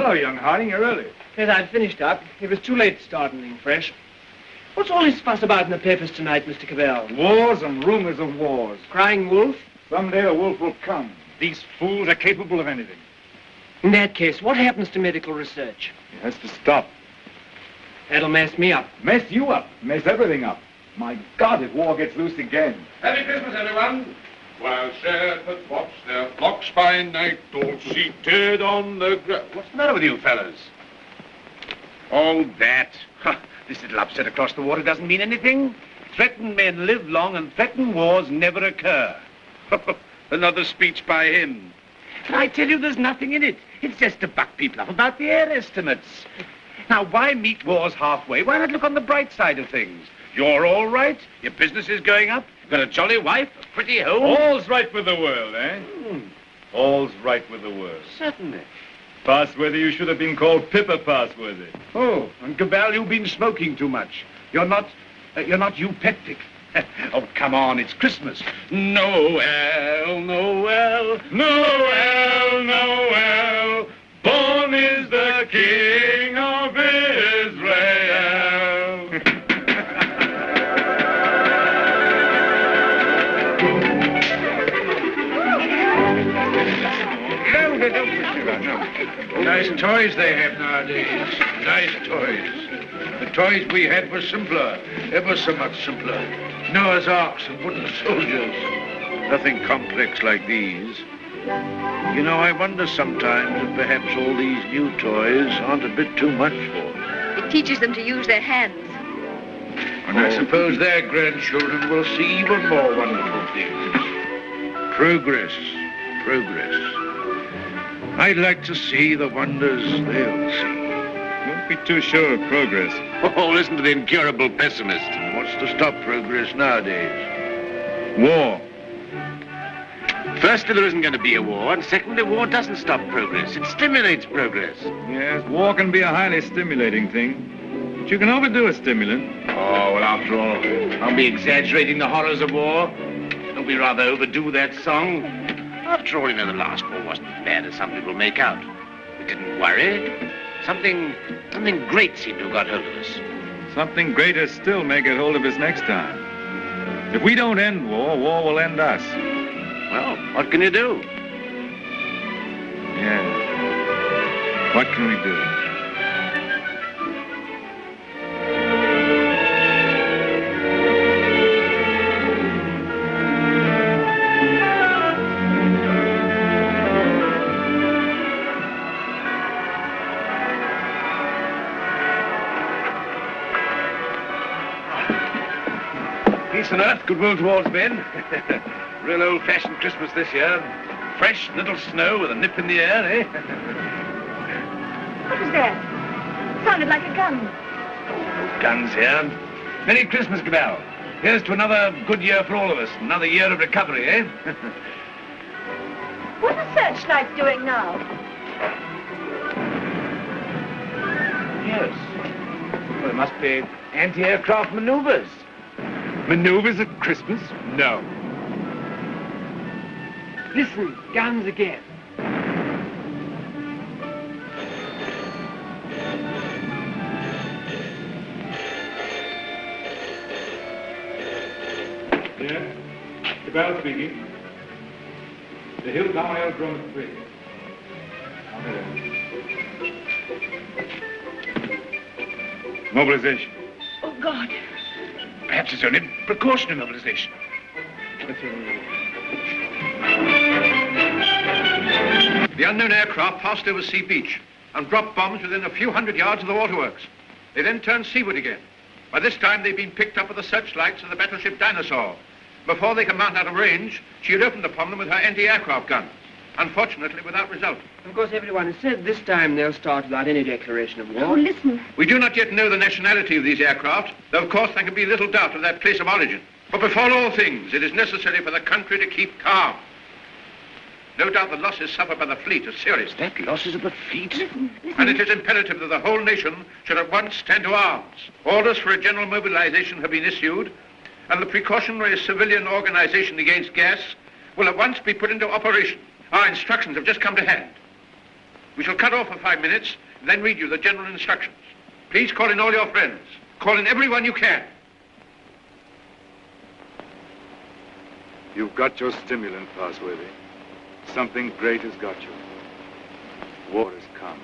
Hello, young Harding. You're early. Yes, I'd finished up. It was too late to start anything fresh. What's all this fuss about in the papers tonight, Mr. Cavell? Wars and rumors of wars. Crying wolf? Someday the wolf will come. These fools are capable of anything. In that case, what happens to medical research? It has to stop. That'll mess me up. Mess you up. Mess everything up. My God, if war gets loose again. Happy Christmas, everyone. While shepherds watch their flocks by night, all seated on the ground. What's the matter with you fellas? Oh, that. This little upset across the water doesn't mean anything. Threatened men live long and threatened wars never occur. Another speech by him. But I tell you, there's nothing in it. It's just to buck people up about the air estimates. Now, why meet wars halfway? Why not look on the bright side of things? You're all right. Your business is going up. You've got a jolly wife, a pretty home. All's right with the world, eh? All's right with the world. Certainly. Passworthy, you should have been called Pippa Passworthy. Oh, and Cabell, you've been smoking too much. You're not eupeptic. Oh, come on, it's Christmas. Noel, Noel, Noel, Noel. Born is the King of Israel. Nice toys they have nowadays. Nice toys. The toys we had were simpler, ever so much simpler. Noah's arks and wooden soldiers. Nothing complex like these. You know, I wonder sometimes if perhaps all these new toys aren't a bit too much for them. It teaches them to use their hands. And I suppose their grandchildren will see even more wonderful things. Progress, progress. I'd like to see the wonders they'll see. Don't be too sure of progress. Oh, listen to the incurable pessimist. What's to stop progress nowadays? War. Firstly, there isn't going to be a war, and secondly, war doesn't stop progress. It stimulates progress. Yes, war can be a highly stimulating thing. But you can overdo a stimulant. Oh, well, after all, I'll be exaggerating the horrors of war. Don't we rather overdo that song? After all, you know, the last war wasn't as bad as some people make out. We didn't worry. Something great seemed to have got hold of us. Something greater still may get hold of us next time. If we don't end war, war will end us. Well, what can you do? Yeah. What can we do? Peace on earth, goodwill towards men. Real old-fashioned Christmas this year. Fresh, little snow with a nip in the air, eh? What was that? Sounded like a gun. No guns here. Merry Christmas, Cabell. Here's to another good year for all of us. Another year of recovery, eh? What are searchlights doing now? Yes. Well, it must be anti-aircraft maneuvers. Maneuvers at Christmas? No. Listen, guns again. Yeah? Cabell speaking. The Hill Tower Aerodrome is free. Mobilization. Oh, God. Perhaps it's only precautionary mobilization. The unknown aircraft passed over Sea Beach and dropped bombs within a few hundred yards of the waterworks. They then turned seaward again. By this time, they'd been picked up with the searchlights of the battleship Dinosaur. Before they could mount out of range, she had opened upon them with her anti-aircraft guns. Unfortunately, without result. Of course, everyone has said this time they'll start without any declaration of war. Oh, listen. We do not yet know the nationality of these aircraft, though of course there can be little doubt of their place of origin. But before all things, it is necessary for the country to keep calm. No doubt the losses suffered by the fleet are serious. That losses of the fleet? Listen. And it is imperative that the whole nation should at once stand to arms. Orders for a general mobilization have been issued, and the precautionary civilian organization against gas will at once be put into operation. Our instructions have just come to hand. We shall cut off for 5 minutes, and then read you the general instructions. Please call in all your friends. Call in everyone you can. You've got your stimulant, Parsworthy. Something great has got you. War has come.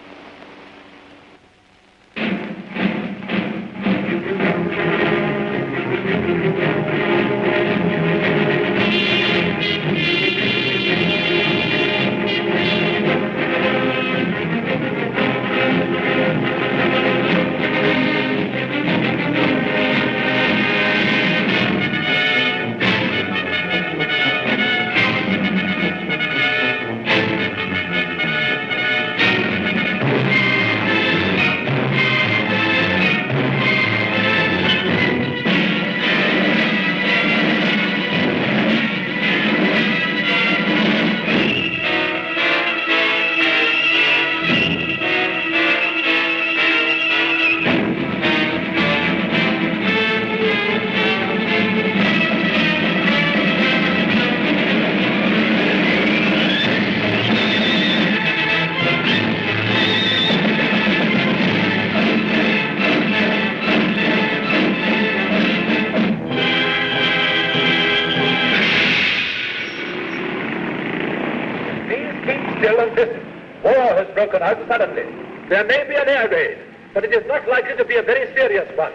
Suddenly. There may be an air raid, but it is not likely to be a very serious one.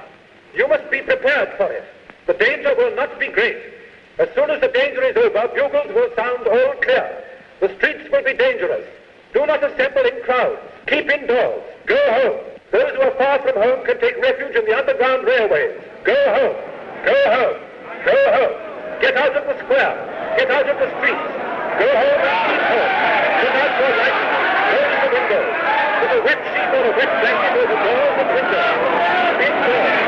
You must be prepared for it. The danger will not be great. As soon as the danger is over, bugles will sound all clear. The streets will be dangerous. Do not assemble in crowds. Keep indoors. Go home. Those who are far from home can take refuge in the underground railways. Go home. Go home. Go home. Get out of the square. Get out of the streets. Go home and keep home. Put out your lights. Close the windows. Put a wet sheet or a wet blanket over doors and windows. Indoors.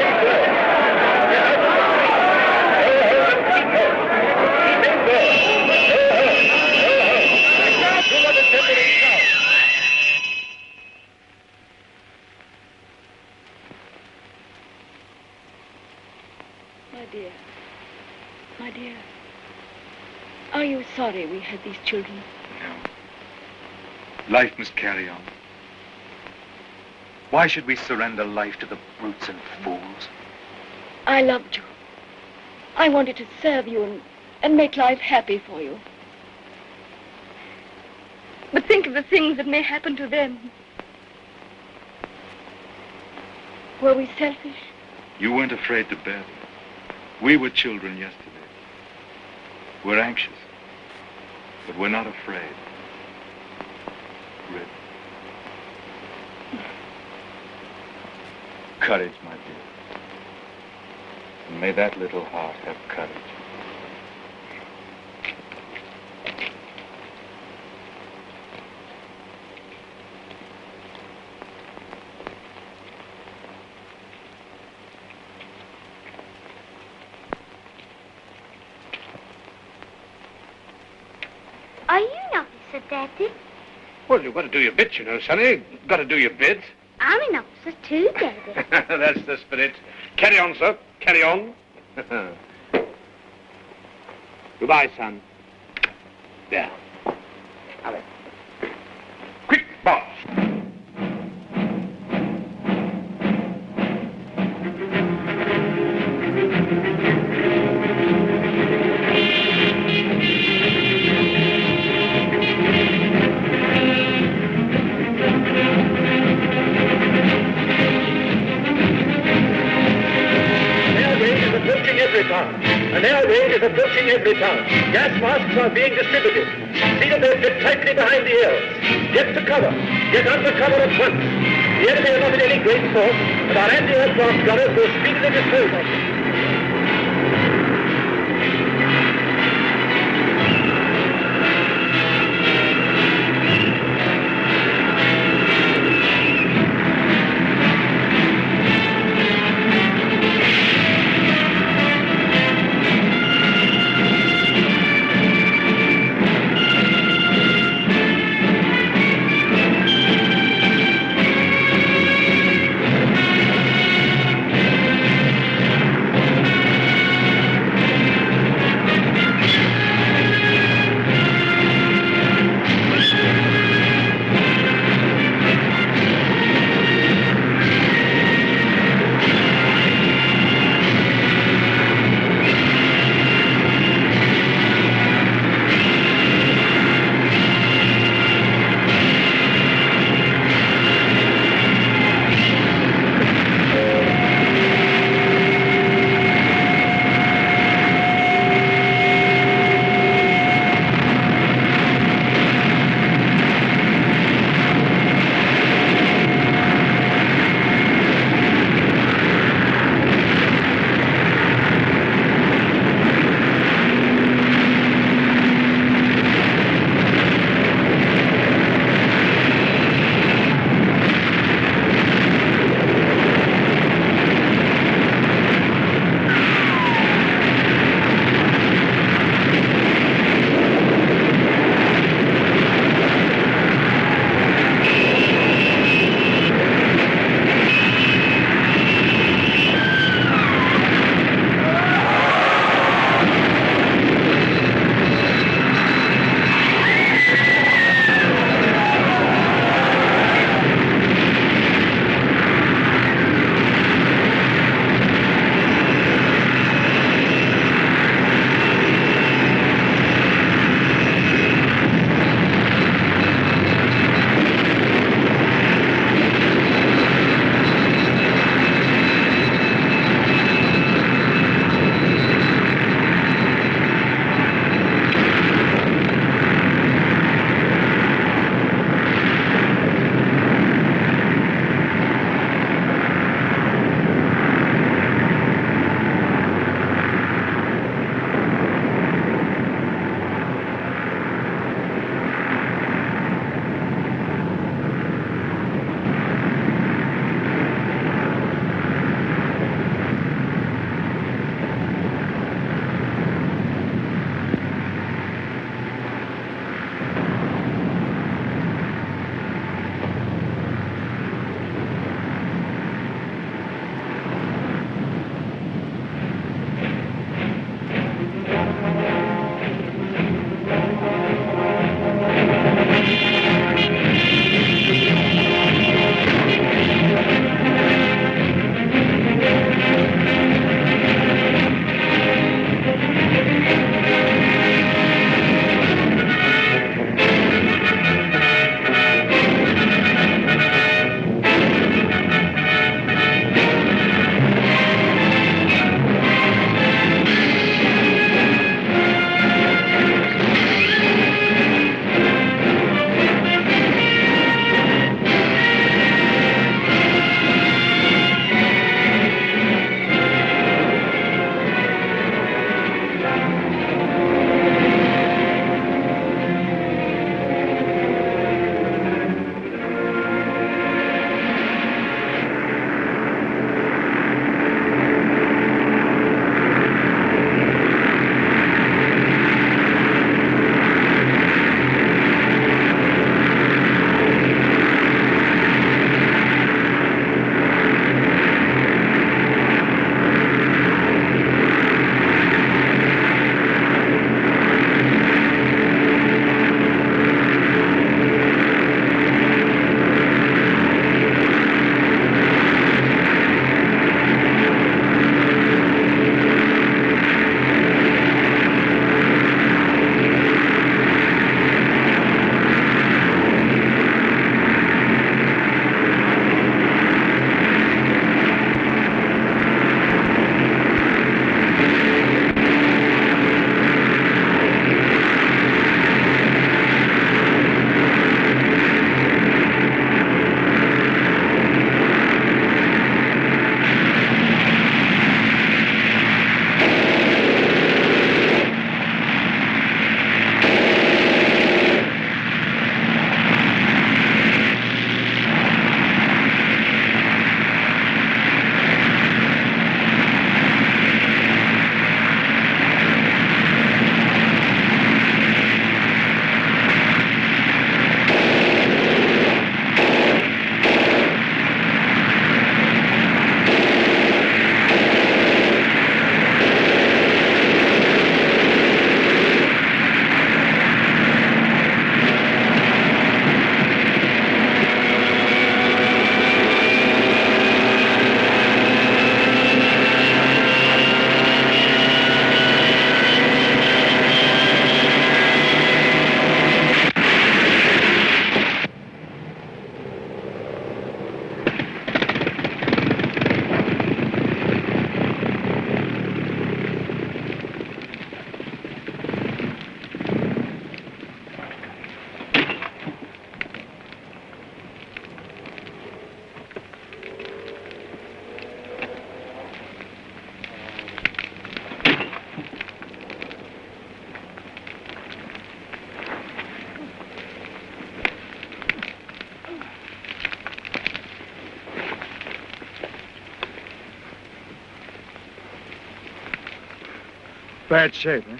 Indoors. Get out of the streets. Go home and keep home. Keep indoors. Go home. Go home. Do not assemble in crowds. My dear, are you sorry we had these children? No. Life must carry on. Why should we surrender life to the brutes and fools? I loved you. I wanted to serve you and make life happy for you. But think of the things that may happen to them. Were we selfish? You weren't afraid to bear them. We were children yesterday. We're anxious, but we're not afraid. Rip. Courage, my dear. And may that little heart have courage. Are you an officer, Daddy? Well, you've got to do your bit, you know, Sonny. You've got to do your bit. I'm an officer too, Daddy. That's the spirit. Carry on, sir. Carry on. Goodbye, son. There. Hurry. Quick, boss. An air raid is approaching every town. Gas masks are being distributed. See that they fit tightly behind the ears. Get to cover. Get under cover at once. The enemy are not in any great force, and our anti-aircraft gunners will speedily dispose of them. Bad shape, eh?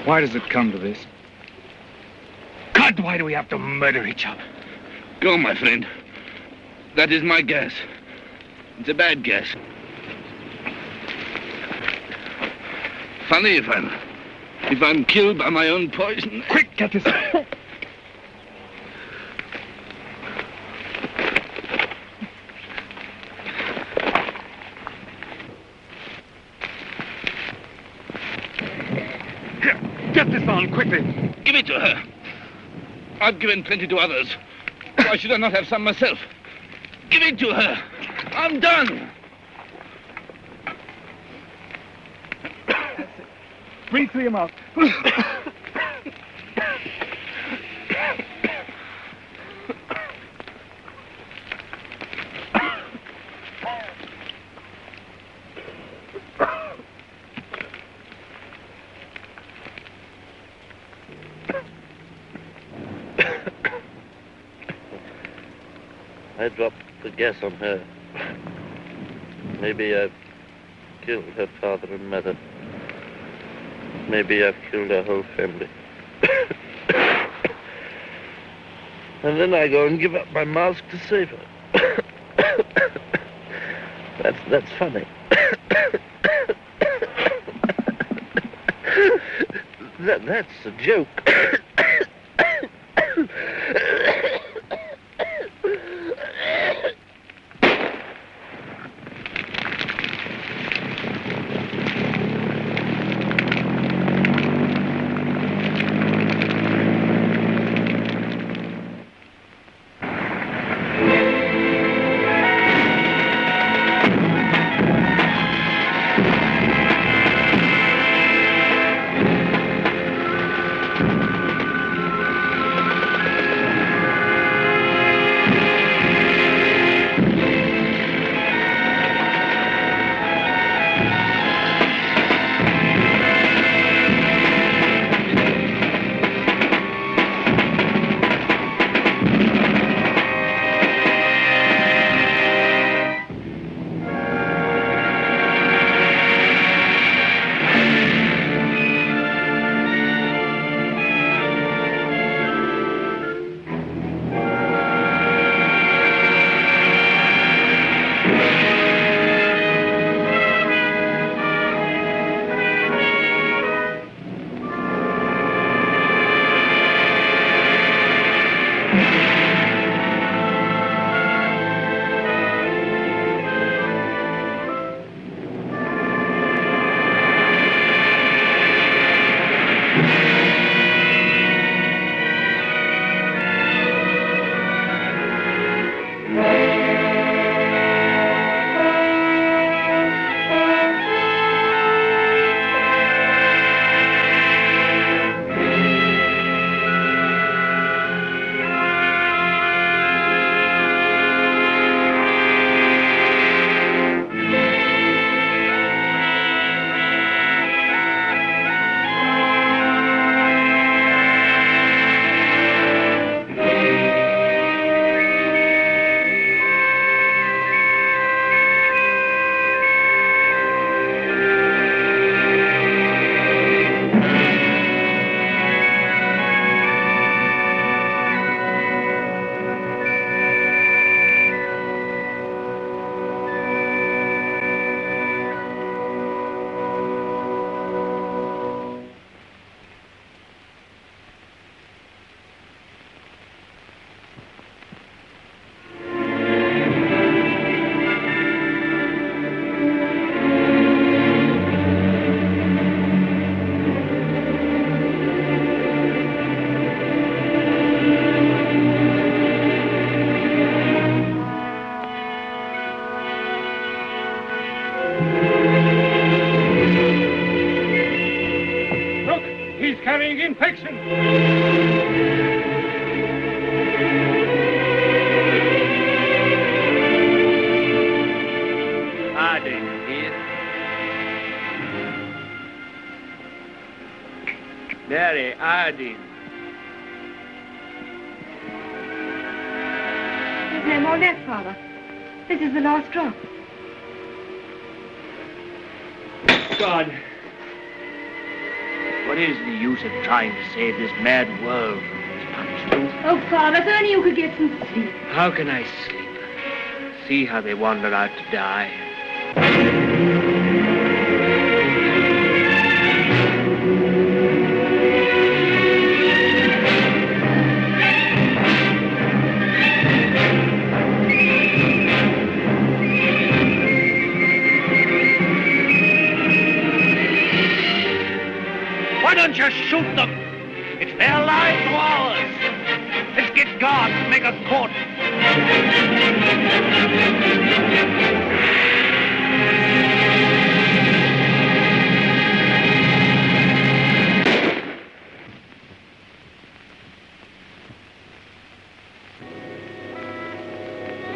Why does it come to this? God, why do we have to murder each other? Go, my friend. That is my guess. It's a bad guess. Funny if I'm killed by my own poison. Quick, get this. Get this on, quickly. Give it to her. I've given plenty to others. Why should I not have some myself? Give it to her. I'm done. Breathe through your mouth. I dropped the gas on her. Maybe I've killed her father and mother. Maybe I've killed her whole family. And then I go and give up my mask to save her. That's funny. That's a joke. carrying infection. Harding here. Mary Harding. There's no more left, Father. This is the last drop. God. What is the use of trying to save this mad world from its punishment? Oh, Father, if only you could get some sleep. How can I sleep? See how they wander out to die. Why don't you shoot them? It's their lives or ours. Let's get guards and make a court.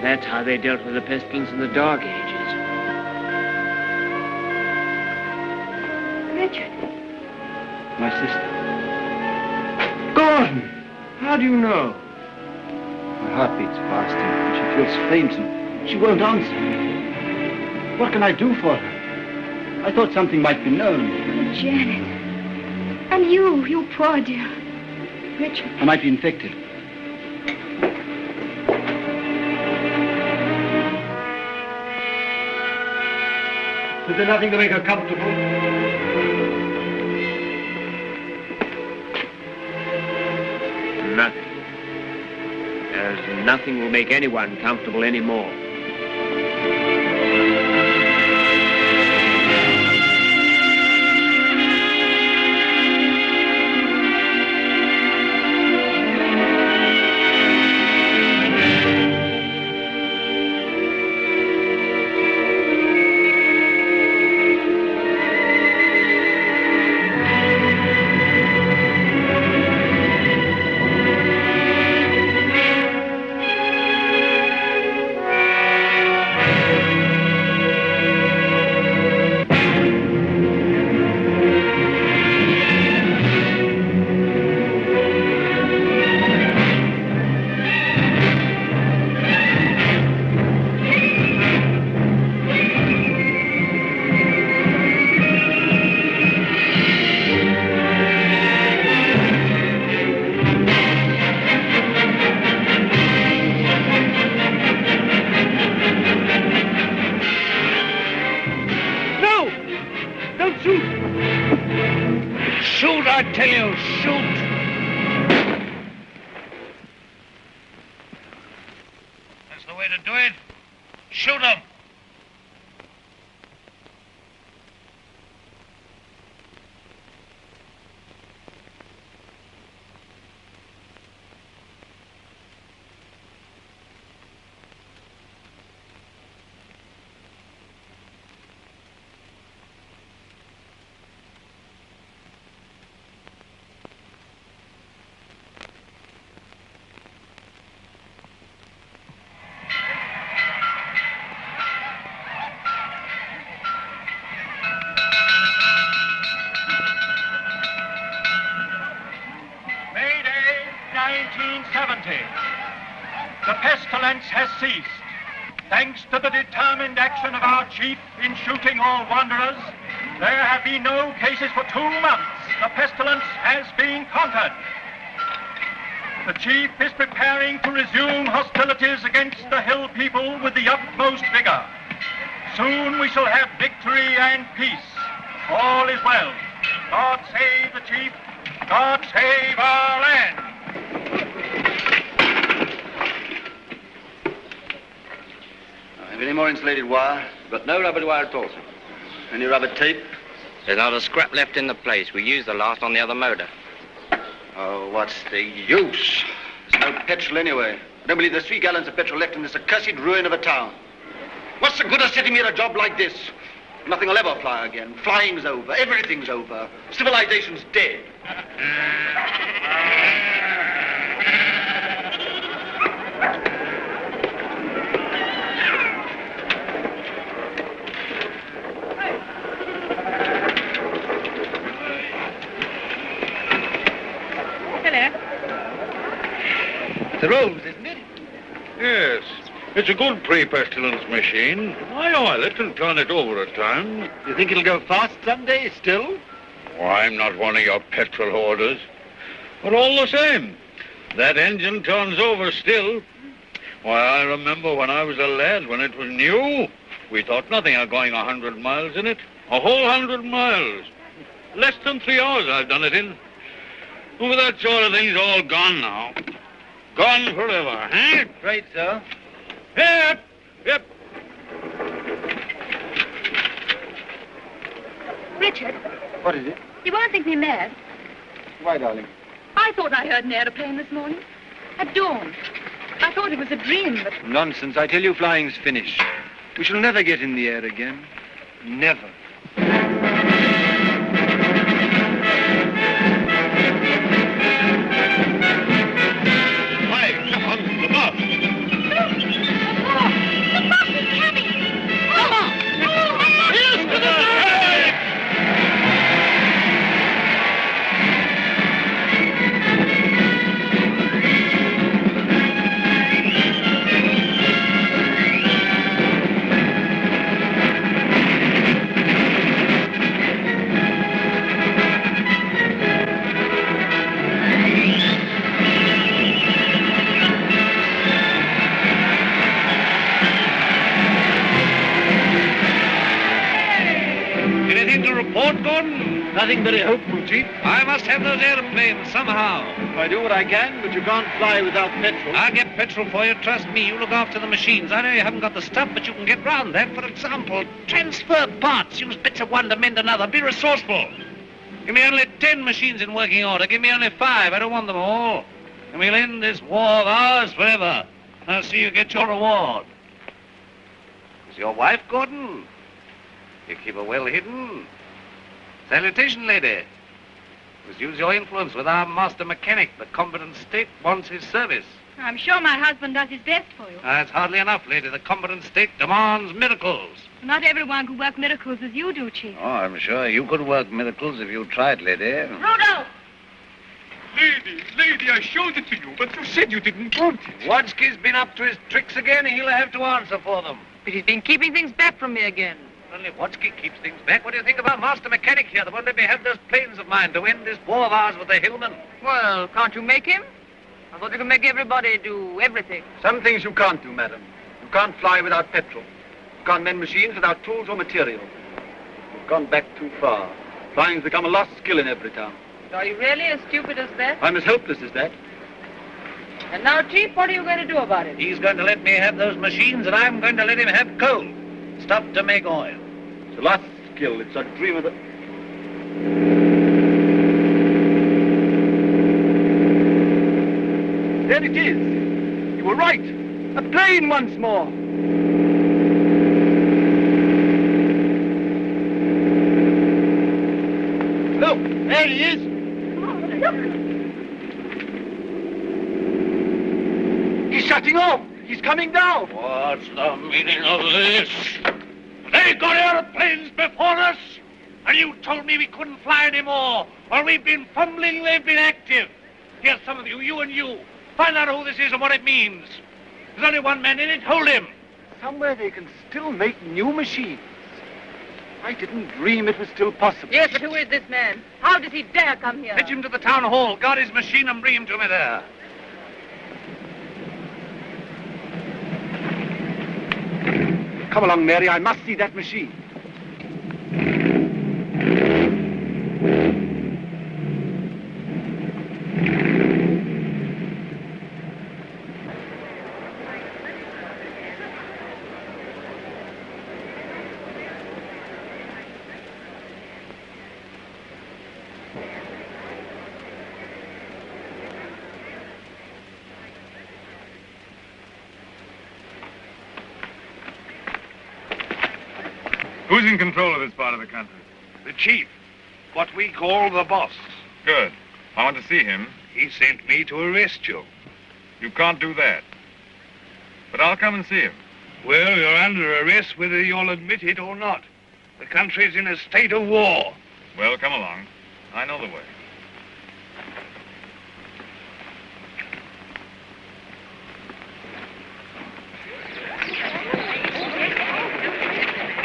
That's how they dealt with the pestilence in the Dark Ages. Richard. My sister. Gordon! How do you know? My heart beats fast and she feels faint and she won't answer. What can I do for her? I thought something might be known. Oh, Janet. And you poor dear. Richard. I might be infected. Is there nothing to make her comfortable? Nothing. There's nothing will make anyone comfortable anymore. The pestilence has ceased. Thanks to the determined action of our chief in shooting all wanderers, there have been no cases for 2 months. The pestilence has been conquered. The chief is preparing to resume hostilities against the hill people with the utmost vigor. Soon we shall have victory and peace. All is well. God save the chief. God save our land. Have any more insulated wire? Got no rubber wire at all, sir. Any rubber tape? There's not a scrap left in the place. We used the last on the other motor. Oh, what's the use? There's no petrol anyway. I don't believe there's 3 gallons of petrol left in this accursed ruin of a town. What's the good of sitting here at a job like this? Nothing will ever fly again. Flying's over. Everything's over. Civilization's dead. It's a rose, isn't it? Yes. It's a good pre-pestilence machine. I oil it and turn it over at times. You think it'll go fast someday still? Oh, I'm not one of your petrol hoarders. But all the same, that engine turns over still. Why, I remember when I was a lad, when it was new, we thought nothing of going 100 miles in it. A whole 100 miles. Less than 3 hours I've done it in. Well, that sort of thing's all gone now. Gone forever, eh? Right, sir. Yep, yep. Richard, What is it? you won't think me mad. Why, darling? I thought I heard an aeroplane this morning. At dawn. I thought it was a dream, but... Nonsense. I tell you, flying's finished. We shall never get in the air again. Never. Hi, come on, the bus. The bus is coming! Come on! Here's to the head! Anything to report, Gordon? Nothing very hopeful, Chief. I must have those airplanes somehow. I do what I can, but you can't fly without petrol. I'll get petrol for you, trust me. You look after the machines. I know you haven't got the stuff, but you can get round that. For example, transfer parts. Use bits of one to mend another. Be resourceful. Give me only 10 machines in working order. Give me only 5. I don't want them all. And we'll end this war of ours forever. I'll see you get your reward. Is your wife, Gordon? You keep her well hidden. Salutation, lady. Must use your influence with our master mechanic. The competent state wants his service. I'm sure my husband does his best for you. That's hardly enough, lady. The competent state demands miracles. Not everyone can work miracles as you do, Chief. Oh, I'm sure you could work miracles if you tried, lady. Rudolph! Lady, I showed it to you, but you said you didn't want it. Wadsky's been up to his tricks again. He'll have to answer for them. But he's been keeping things back from me again. Only Wadsky keeps things back. What do you think of our master mechanic here? That won't let me have those planes of mine to end this war of ours with the hillmen. Well, can't you make him? I thought you could make everybody do everything. Some things you can't do, madam. You can't fly without petrol. You can't mend machines without tools or material. You've gone back too far. Flying's become a lost skill in every town. Are you really as stupid as that? I'm as helpless as that. And now, Chief, what are you going to do about it? He's going to let me have those machines, and I'm going to let him have coal. Stuff to make oil. It's a lost skill. It's a dream of the... There it is. You were right. A plane once more. Look, there he is. He's shutting off. He's coming down. What's the meaning of this? They got airplanes before us, and you told me we couldn't fly anymore. While we've been fumbling, they've been active. Here's some of you, you and you. Find out who this is and what it means. There's only one man in it. Hold him. Somewhere they can still make new machines. I didn't dream it was still possible. Yes, but who is this man? How does he dare come here? Fetch him to the town hall. Guard his machine and bring him to me there. Come along, Mary. I must see that machine. Who's in control of this part of the country? The chief. What we call the boss. Good. I want to see him. He sent me to arrest you. You can't do that. But I'll come and see him. Well, you're under arrest whether you'll admit it or not. The country's in a state of war. Well, come along. I know the way.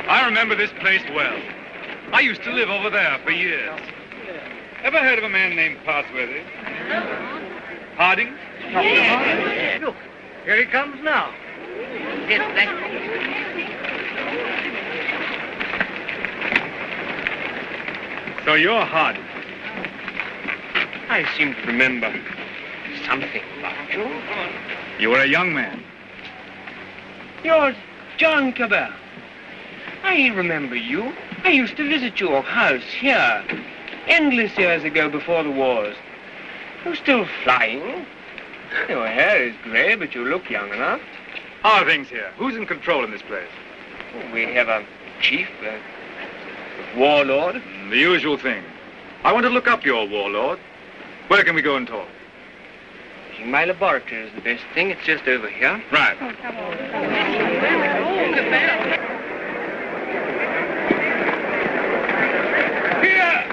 I remember this place well. I used to live over there for years. Ever heard of a man named Parsworthy? Harding? Yes. Look, here he comes now. Yes, thank you. So you're Harding. I seem to remember something about you. You were a young man. You're John Cabell. I remember you. I used to visit your house here, endless years ago before the wars. You're still flying. Your hair is grey, but you look young enough. How are things here? Who's in control in this place? We have a chief, a warlord. The usual thing. I want to look up your warlord. Where can we go and talk? My laboratory is the best thing. It's just over here. Right. Oh, come on. Here!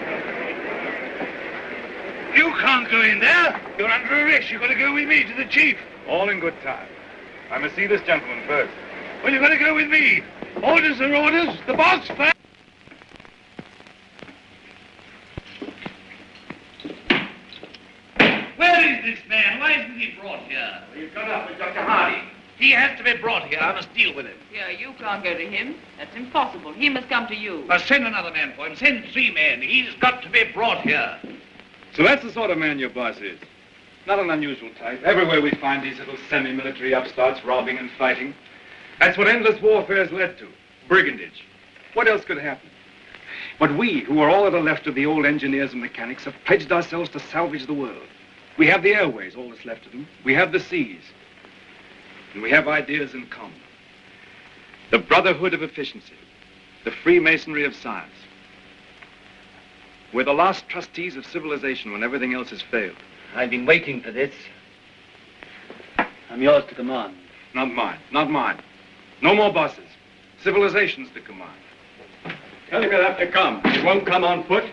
You can't go in there. You're under arrest. You've got to go with me to the chief. All in good time. I must see this gentleman first. Well, you've got to go with me. Orders are orders. The boss first. Where is this man? Why isn't he brought here? Well, he's gone up with Dr. Harding. He has to be brought here. I must deal with him. Yeah, you can't go to him. That's impossible. He must come to you. Send another man for him. Send 3 men. He's got to be brought here. So that's the sort of man your boss is. Not an unusual type. Everywhere we find these little semi-military upstarts robbing and fighting. That's what endless warfare has led to. Brigandage. What else could happen? But we, who are all that are left of the old engineers and mechanics, have pledged ourselves to salvage the world. We have the airways, all that's left of them. We have the seas. And we have ideas in common. The brotherhood of efficiency. The Freemasonry of science. We're the last trustees of civilization when everything else has failed. I've been waiting for this. I'm yours to command. Not mine. Not mine. No more bosses. Civilization's to command. Tell him he'll have to come. He won't come on foot.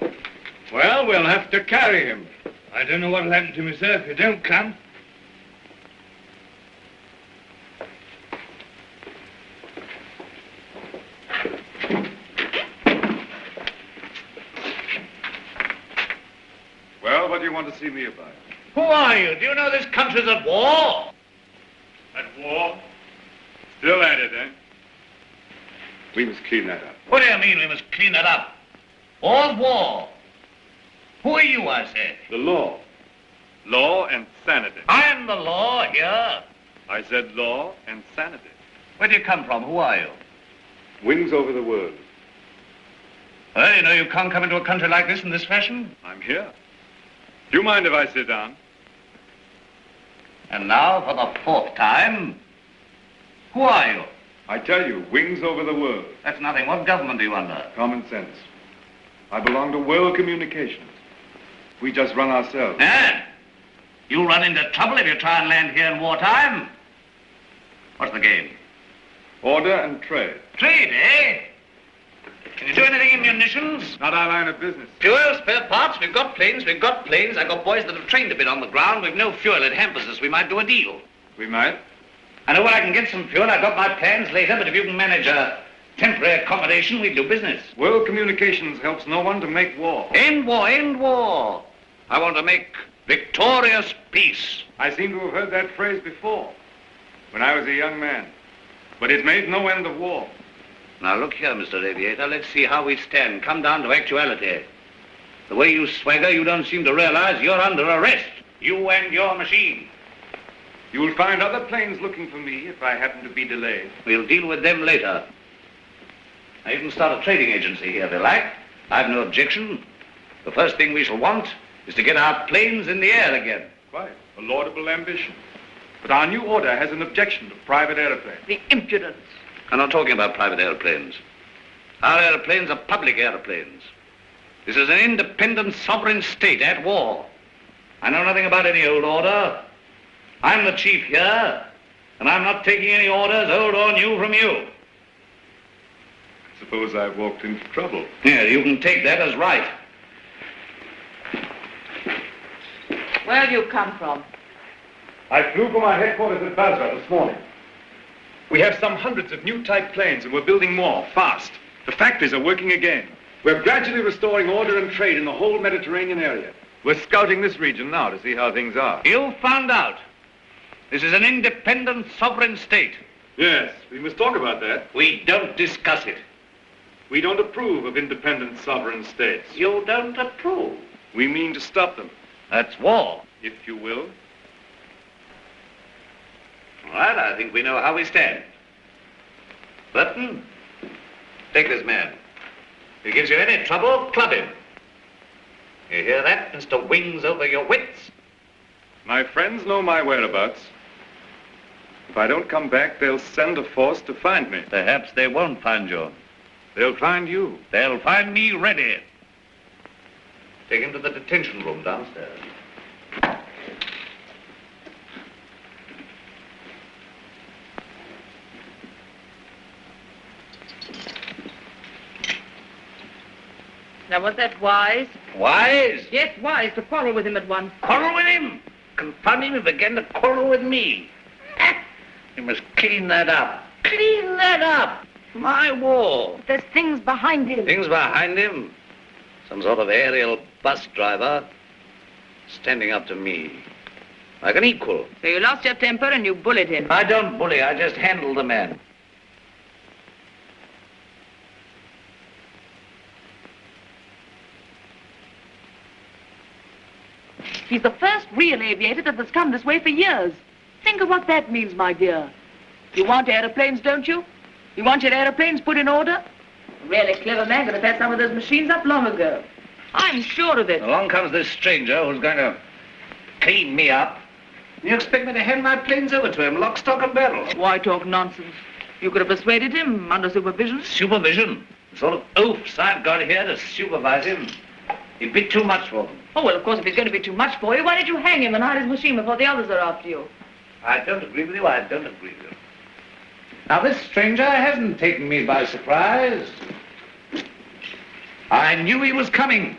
Well, we'll have to carry him. I don't know what'll happen to me, sir, if you don't come. Well, what do you want to see me about? Who are you? Do you know this country's at war? At war? Still at it, eh? We must clean that up. What do you mean we must clean it up? All's war. Who are you, I said? The law. Law and sanity. I'm the law here. I said law and sanity. Where do you come from? Who are you? Wings over the world. Well, you know you can't come into a country like this in this fashion. I'm here. Do you mind if I sit down? And now, for the 4th time, who are you? I tell you, wings over the world. That's nothing. What government are you under? Common sense. I belong to world communications. We just run ourselves. And you run into trouble if you try and land here in wartime. What's the game? Order and trade. Trade, eh? Can you do anything in munitions? Not our line of business. Fuel, spare parts, we've got planes. I've got boys that have trained a bit on the ground. We've no fuel, it hampers us. We might do a deal. We might. I know where I can get some fuel. I've got my plans later, but if you can manage a temporary accommodation, we'll do business. World communications helps no one to make war. End war, end war. I want to make victorious peace. I seem to have heard that phrase before, when I was a young man. But it made no end of war. Now, look here, Mr. Aviator. Let's see how we stand. Come down to actuality. The way you swagger, you don't seem to realize you're under arrest. You and your machine. You'll find other planes looking for me if I happen to be delayed. We'll deal with them later. Now, you can start a trading agency here if you like. I've no objection. The first thing we shall want is to get our planes in the air again. Quite. A laudable ambition. But our new order has an objection to private airplanes. The impudence. I'm not talking about private airplanes. Our airplanes are public airplanes. This is an independent sovereign state at war. I know nothing about any old order. I'm the chief here, and I'm not taking any orders, old or new, from you. Suppose I've walked into trouble. Yeah, you can take that as right. Where have you come from? I flew from our headquarters at Basra this morning. We have some hundreds of new type planes, and we're building more, fast. The factories are working again. We're gradually restoring order and trade in the whole Mediterranean area. We're scouting this region now to see how things are. You found out. This is an independent, sovereign state. Yes, we must talk about that. We don't discuss it. We don't approve of independent, sovereign states. You don't approve? We mean to stop them. That's war. If you will. All right, I think we know how we stand. Burton, take this man. If he gives you any trouble, club him. You hear that, Mr. Wings over your wits? My friends know my whereabouts. If I don't come back, they'll send a force to find me. Perhaps they won't find you. They'll find you. They'll find me ready. Take him to the detention room downstairs. Now, was that wise? Wise? Yes, wise, to quarrel with him at once. Quarrel with him? Confound him, he began to quarrel with me. You must clean that up. Clean that up. My war. There's things behind him. Things behind him? Some sort of aerial bus driver standing up to me. Like an equal. So you lost your temper and you bullied him. I don't bully, I just handle the man. He's the first real aviator that has come this way for years. Think of what that means, my dear. You want aeroplanes, don't you? You want your aeroplanes put in order? A really clever man could have had some of those machines up long ago. I'm sure of it. Along comes this stranger who's going to clean me up. You expect me to hand my planes over to him, lock, stock, and barrel? Why talk nonsense? You could have persuaded him under supervision. Supervision? The sort of oafs I've got here to supervise him. He'd be too much for them. Oh, well, of course, if he's going to be too much for you, why don't you hang him and hide his machine before the others are after you? I don't agree with you, I don't agree with you. Now, this stranger hasn't taken me by surprise. I knew he was coming.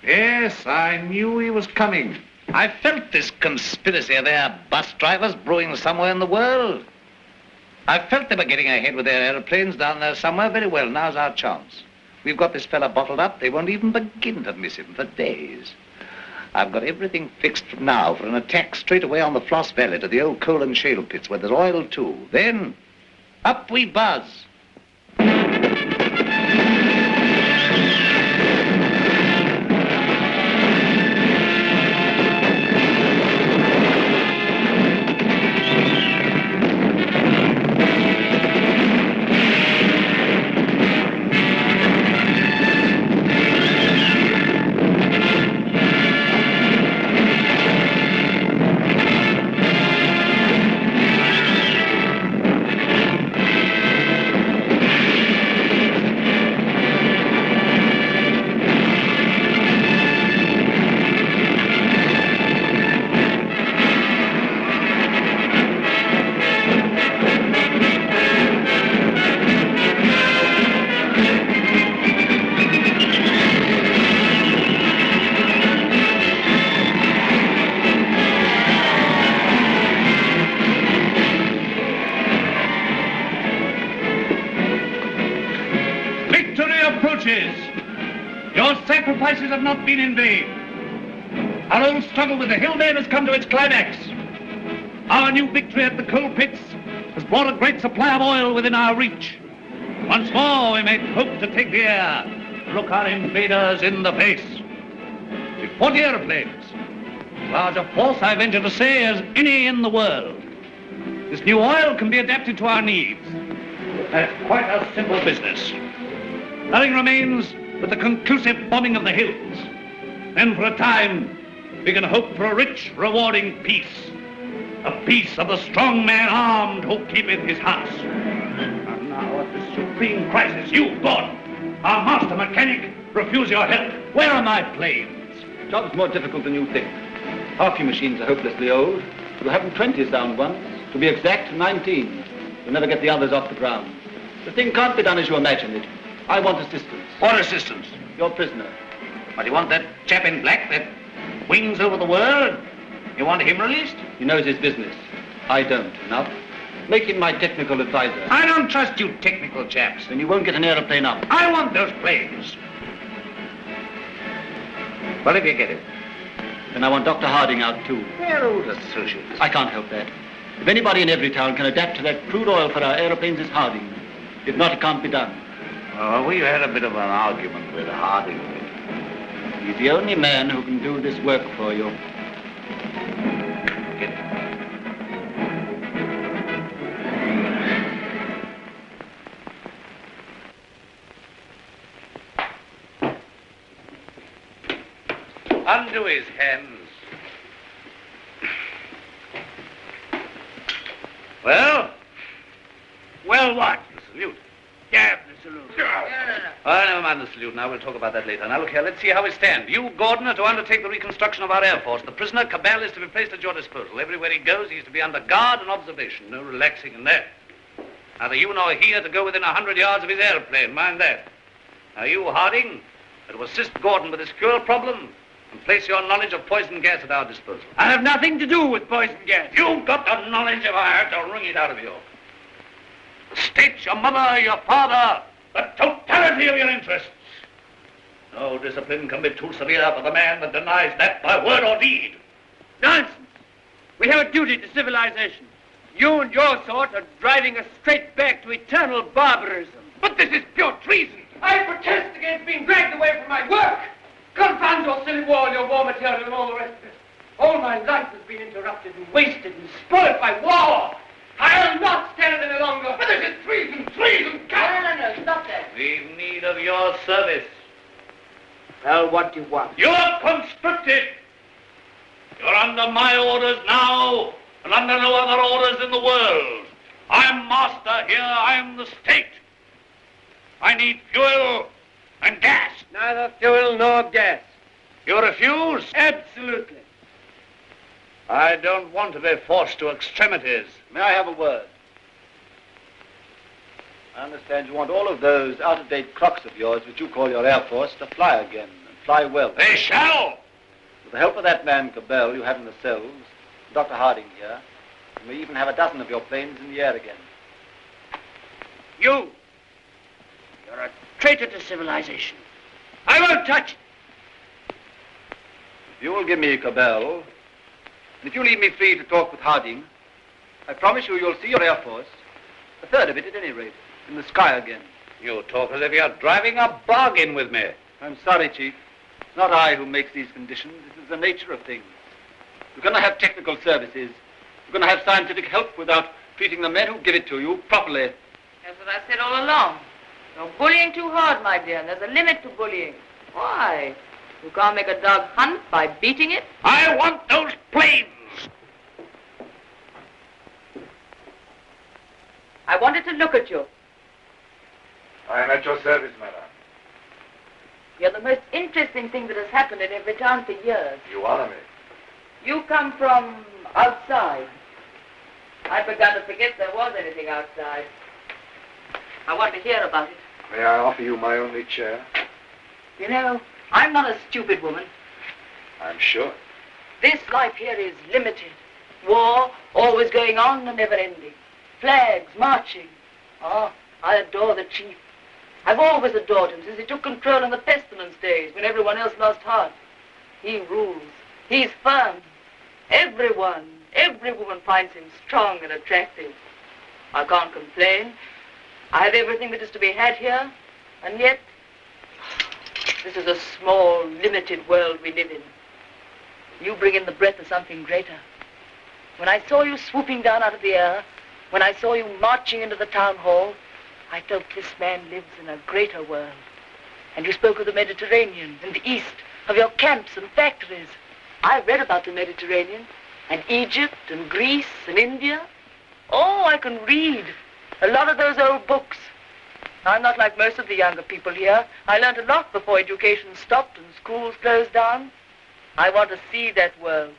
Yes, I knew he was coming. I felt this conspiracy of their bus drivers brewing somewhere in the world. I felt they were getting ahead with their aeroplanes down there somewhere. Very well, now's our chance. We've got this fella bottled up. They won't even begin to miss him for days. I've got everything fixed from now for an attack straight away on the Floss Valley to the old coal and shale pits where there's oil too. Then, up we buzz. Your sacrifices have not been in vain. Our old struggle with the hillmen has come to its climax. Our new victory at the coal pits has brought a great supply of oil within our reach. Once more we may hope to take the air, to look our invaders in the face. With 40 aeroplanes, as large a force, I venture to say, as any in the world. This new oil can be adapted to our needs. That's quite a simple business. Nothing remains but the conclusive bombing of the hills. Then for a time, we can hope for a rich, rewarding peace. A peace of the strong man armed who keepeth his house. And now at this supreme crisis, you, Gordon, our master mechanic, refuse your help. Where are my planes? The job's more difficult than you think. Half your machines are hopelessly old. You'll have them 20 sound ones. To be exact, 19. You'll never get the others off the ground. The thing can't be done as you imagine it. I want assistance. What assistance? Your prisoner. But you want that chap in black that wings over the world? You want him released? He knows his business. I don't. Enough. Make him my technical advisor. I don't trust you technical chaps. Then you won't get an aeroplane up. I want those planes. Well, if you get it. Then I want Dr. Harding out, too. They're old associates. I can't help that. If anybody in every town can adapt to that crude oil for our aeroplanes, it's Harding. If not, it can't be done. Oh, we had a bit of an argument with Harding. He's the only man who can do this work for you. Get it. Undo his hands. Well? Well, what? The salute. Yeah, the salute. Oh, never mind the salute now. We'll talk about that later. Now, look here. Let's see how we stand. You, Gordon, are to undertake the reconstruction of our Air Force. The prisoner, Cabell, is to be placed at your disposal. Everywhere he goes, he's to be under guard and observation. No relaxing in there. Neither you nor he are to go within 100 yards of his airplane. Mind that. Now, you, Harding, are to assist Gordon with his fuel problem and place your knowledge of poison gas at our disposal. I have nothing to do with poison gas. You've got the knowledge if I have to wring it out of you. The state, your mother, your father, the totality of your interests. No discipline can be too severe for the man that denies that by word or deed. Nonsense. We have a duty to civilization. You and your sort are driving us straight back to eternal barbarism. But this is pure treason. I protest against being dragged away from my work. Confound your silly war, your war material, and all the rest of it. All my life has been interrupted and wasted and spoiled by war. I'll not stand any longer. But this is treason, treason. No, stop that. We've need of your service. Well, what do you want? You're conscripted. You're under my orders now, and under no other orders in the world. I'm master here. I'm the state. I need fuel and gas. Neither fuel nor gas. You refuse? Absolutely. I don't want to be forced to extremities. May I have a word? I understand you want all of those out-of-date clocks of yours, which you call your Air Force, to fly again, and fly well. They shall! With the help of that man, Cabell, you have in the cells, Dr. Harding here, and we even have a dozen of your planes in the air again. You're a traitor to civilization. I won't touch it. If you will give me Cabell, and if you leave me free to talk with Harding, I promise you'll see your Air Force, a third of it at any rate, in the sky again. You talk as if you're driving a bargain with me. I'm sorry, Chief. It's not I who makes these conditions. This is the nature of things. You're going to have technical services. You're going to have scientific help without treating the men who give it to you properly. That's what I said all along. You're bullying too hard, my dear, and there's a limit to bullying. Why? You can't make a dog hunt by beating it? I want those planes! I wanted to look at you. I am at your service, madam. You're the most interesting thing that has happened in every town for years. You honor me. You come from outside. I'd begun to forget there was anything outside. I want to hear about it. May I offer you my only chair? You know, I'm not a stupid woman. I'm sure. This life here is limited. War, always going on and never ending. Flags, marching. Oh, I adore the chief. I've always adored him since he took control in the pestilence days when everyone else lost heart. He rules. He's firm. Every woman finds him strong and attractive. I can't complain. I have everything that is to be had here, and yet this is a small, limited world we live in. You bring in the breath of something greater. When I saw you swooping down out of the air, when I saw you marching into the town hall, I felt this man lives in a greater world. And you spoke of the Mediterranean and the East, of your camps and factories. I read about the Mediterranean and Egypt and Greece and India. Oh, I can read a lot of those old books. I'm not like most of the younger people here. I learned a lot before education stopped and schools closed down. I want to see that world.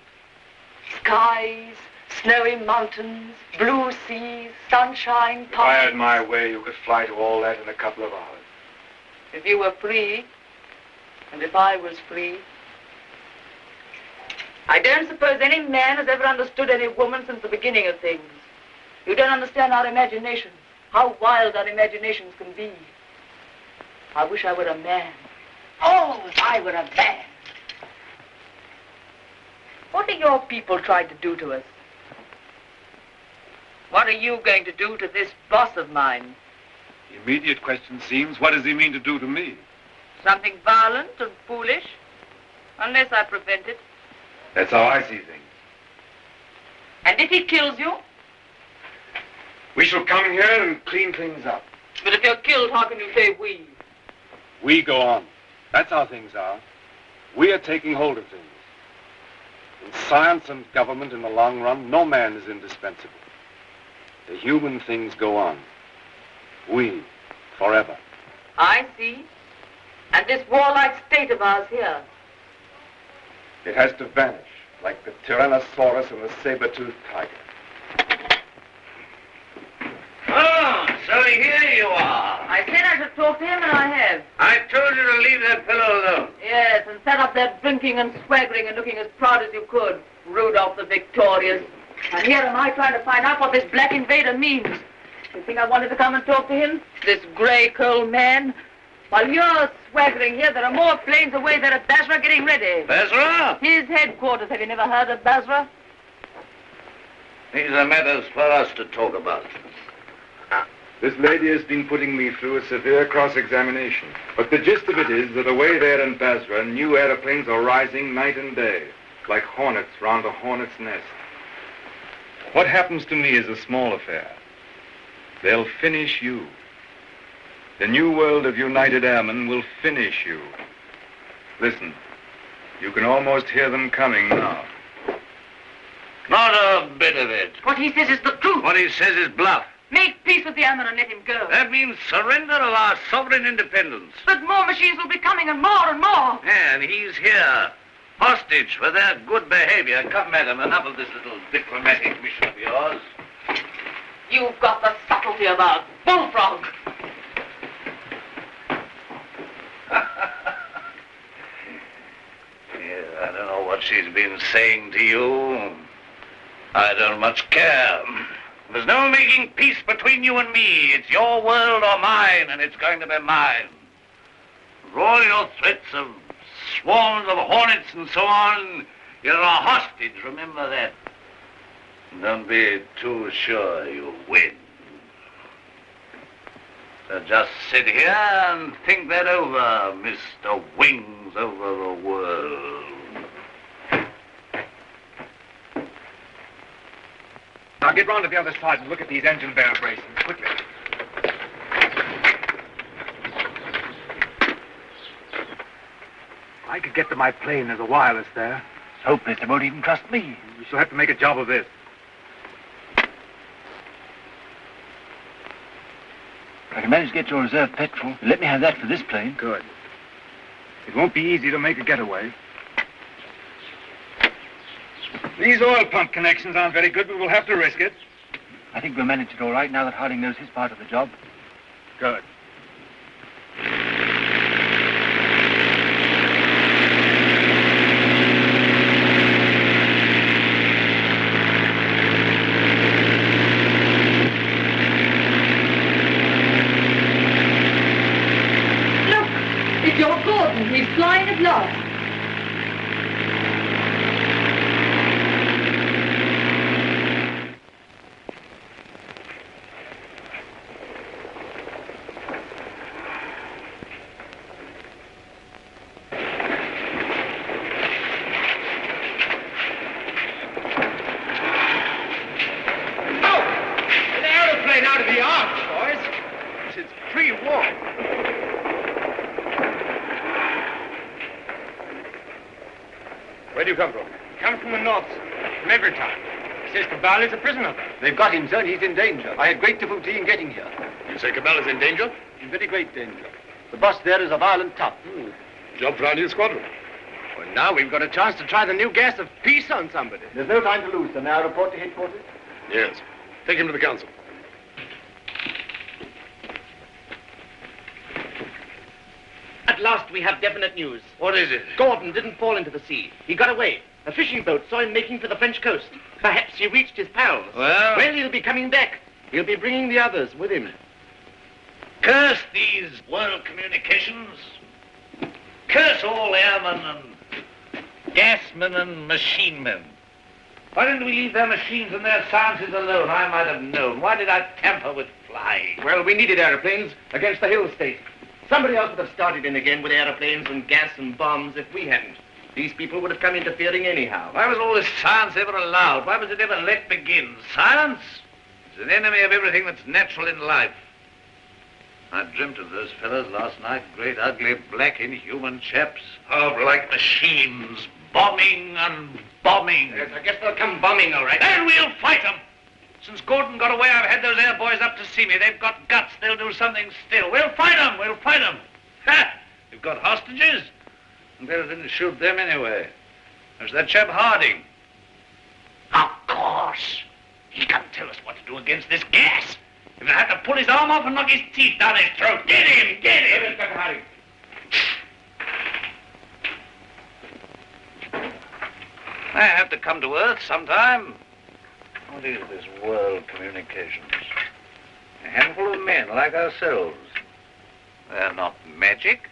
Skies, snowy mountains, blue seas, sunshine, If I had my way, you could fly to all that in a couple of hours. If you were free, and if I was free. I don't suppose any man has ever understood any woman since the beginning of things. You don't understand our imagination, how wild our imaginations can be. I wish I were a man. Oh, if I were a man. What are your people trying to do to us? What are you going to do to this boss of mine? The immediate question seems, what does he mean to do to me? Something violent and foolish? Unless I prevent it. That's how I see things. And if he kills you? We shall come here and clean things up. But if you're killed, how can you say we? We go on. That's how things are. We are taking hold of things. In science and government, in the long run, no man is indispensable. The human things go on. We, forever. I see. And this warlike state of ours here? It has to vanish, like the Tyrannosaurus and the saber-toothed tiger. Oh, so here you are. I said I should talk to him, and I have. I told you to leave that fellow alone. Yes, and set up there drinking and swaggering and looking as proud as you could. Rudolph the Victorious. And here am I trying to find out what this black invader means. You think I wanted to come and talk to him? This grey coal man? While you're swaggering here, there are more planes away there at Basra getting ready. Basra? His headquarters. Have you never heard of Basra? These are matters for us to talk about. This lady has been putting me through a severe cross-examination. But the gist of it is that away there in Basra, new aeroplanes are rising night and day, like hornets round a hornet's nest. What happens to me is a small affair. They'll finish you. The new world of United Airmen will finish you. Listen, you can almost hear them coming now. Not a bit of it. What he says is the truth. What he says is bluff. Make peace with the airmen and let him go. That means surrender of our sovereign independence. But more machines will be coming, and more and more. And he's here, hostage for their good behavior. Come, madam, enough of this little diplomatic mission of yours. You've got the subtlety of a bullfrog. Yeah, I don't know what she's been saying to you. I don't much care. There's no making peace between you and me. It's your world or mine, and it's going to be mine. For all your threats of swarms of hornets and so on, you're a hostage, remember that. Don't be too sure you win. So just sit here and think that over, Mr. Wings over the world. Now get round to the other side and look at these engine bearer bracings, quickly. I could get to my plane. There's a wireless there. It's hopeless. They won't even trust me. We shall have to make a job of this. I can manage to get your reserve petrol. Let me have that for this plane. Good. It won't be easy to make a getaway. These oil pump connections aren't very good, but we'll have to risk it. I think we'll manage it all right now that Harding knows his part of the job. Good. Look, it's your Gordon. He's flying at last. Where do you come from? Come from the north, from every town. Says Cabal is a prisoner. They've got him, sir, and he's in danger. I had great difficulty in getting here. You say Cabal is in danger? In very great danger. The boss there is a violent tough. Job for our new squadron. Well, now we've got a chance to try the new gas of peace on somebody. There's no time to lose, sir. May I report to headquarters? Yes. Take him to the council. At last we have definite news. What is it? Gordon didn't fall into the sea. He got away. A fishing boat saw him making for the French coast. Perhaps he reached his pals. Well, he'll be coming back. He'll be bringing the others with him. Curse these world communications. Curse all airmen and Gasmen and machine men. Why didn't we leave their machines and their sciences alone? I might have known. Why did I tamper with flying? Well, we needed airplanes against the Hill State. Somebody else would have started in again with airplanes and gas and bombs if we hadn't. These people would have come interfering anyhow. Why was all this science ever allowed? Why was it ever let begin? Science is an enemy of everything that's natural in life. I dreamt of those fellows last night, great, ugly, black, inhuman chaps. Oh, like machines, bombing and bombing. Yes, I guess they'll come bombing, all right. Then we'll fight them. Since Gordon got away, I've had those air boys up to see me. They've got guts. They'll do something still. We'll fight them. We'll fight them. Ha! We've got hostages. And better didn't shoot them anyway. There's that chap Harding. Of course. He can tell us what to do against this gas. If I have to pull his arm off and knock his teeth down his throat. Get him! Get him! Inspector Harding. I have to come to Earth sometime. What is this world communications? A handful of men like ourselves. They're not magic.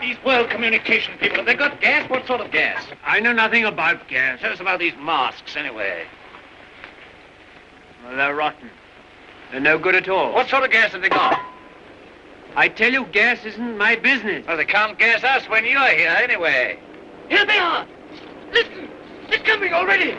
These world communication people, have they got gas? What sort of gas? I know nothing about gas. Tell us about these masks, anyway. Well, they're rotten. They're no good at all. What sort of gas have they got? I tell you, gas isn't my business. Well, they can't gas us when you're here, anyway. Here they are. Listen, they're coming already.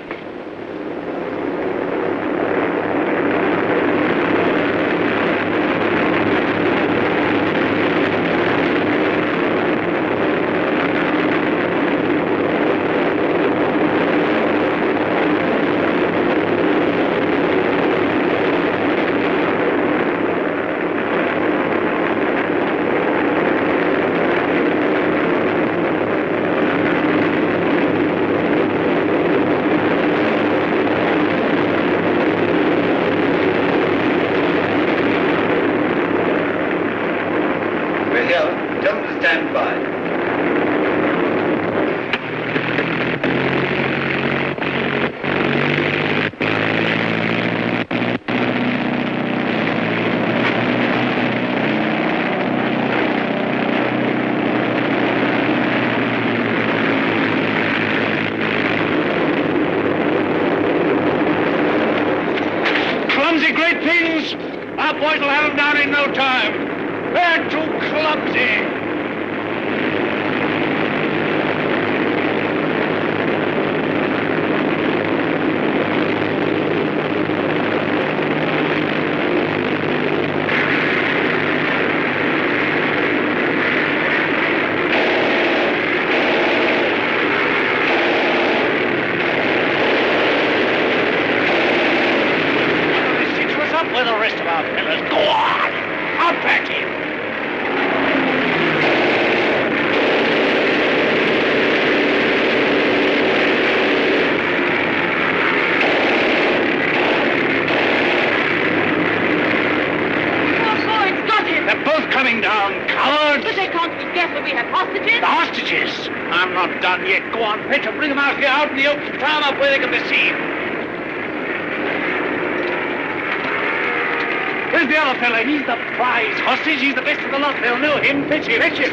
Hostage, he's the best of the lot. They'll know him. Fetch him. Fetch him.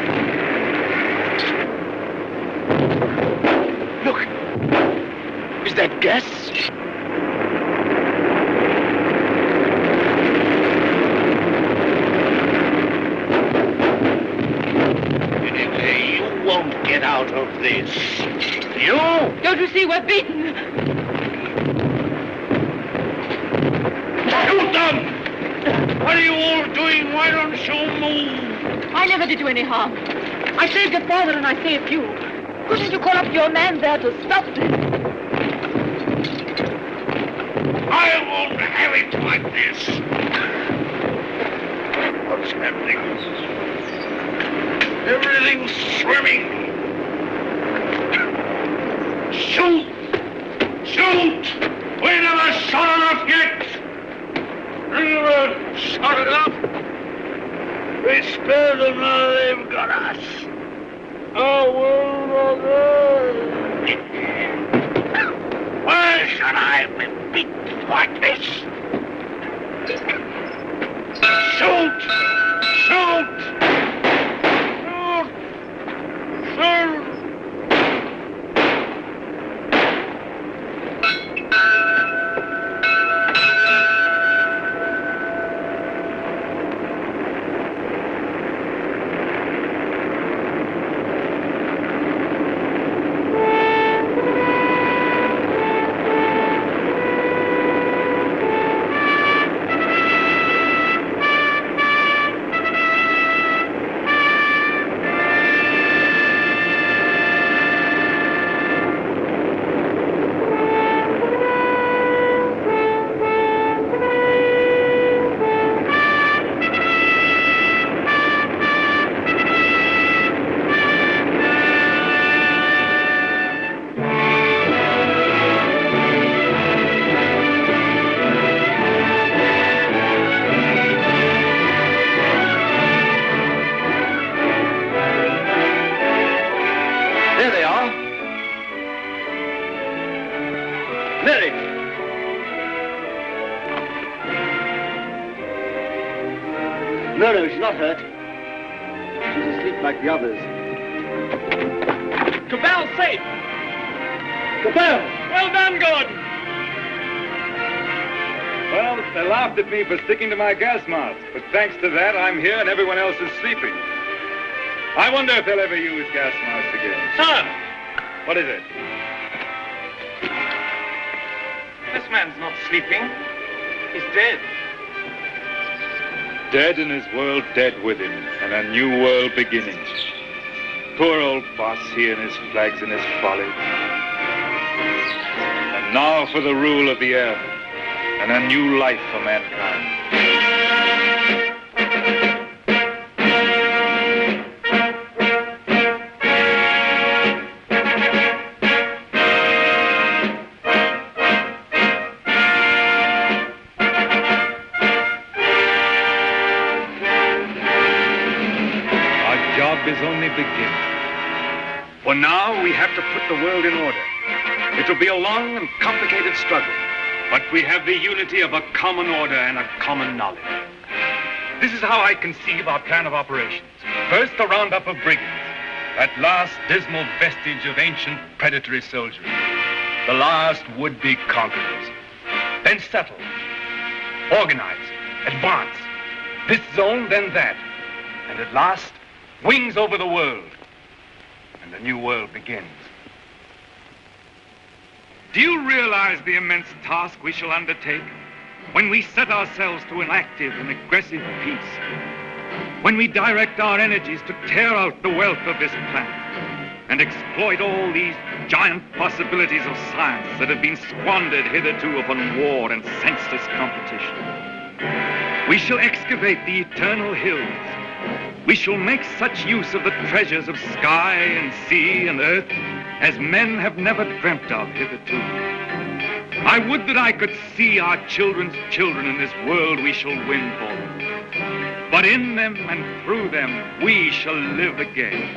Look. Is that gas? this. You? Don't you see we're beaten? You dumb! What are you all doing? Why don't you move? I never did you any harm. I saved your father and I saved you. Couldn't you call up your man there to stop this? I won't have it like this. What's happening? Everything's swimming. Shoot! Shoot! We never shot enough yet! We never shot enough! We spared them, now they've got us. Our world on earth. Why should I be beaten like this? Shoot! Shoot! Shoot! Shoot! No, she's not hurt. She's asleep like the others. Cabell's safe. Cabell! Well done, Gordon. Well, they laughed at me for sticking to my gas mask, but thanks to that, I'm here and everyone else is sleeping. I wonder if they'll ever use gas masks again. Sir! What is it? This man's not sleeping. He's dead. Dead and his world dead with him, and a new world beginning. Poor old boss, he and his flags and his folly. And now for the rule of the earth, and a new life for mankind. Is only beginning. For now, we have to put the world in order. It will be a long and complicated struggle, but we have the unity of a common order and a common knowledge. This is how I conceive our plan of operations. First, a roundup of brigands, that last dismal vestige of ancient predatory soldiery, the last would-be conquerors. Then settle, organize, advance, this zone, then that, and at last, wings over the world, and a new world begins. Do you realize the immense task we shall undertake when we set ourselves to an active and aggressive peace? When we direct our energies to tear out the wealth of this planet and exploit all these giant possibilities of science that have been squandered hitherto upon war and senseless competition? We shall excavate the eternal hills. We shall make such use of the treasures of sky and sea and earth as men have never dreamt of hitherto. I would that I could see our children's children in this world we shall win for them. But in them and through them, we shall live again.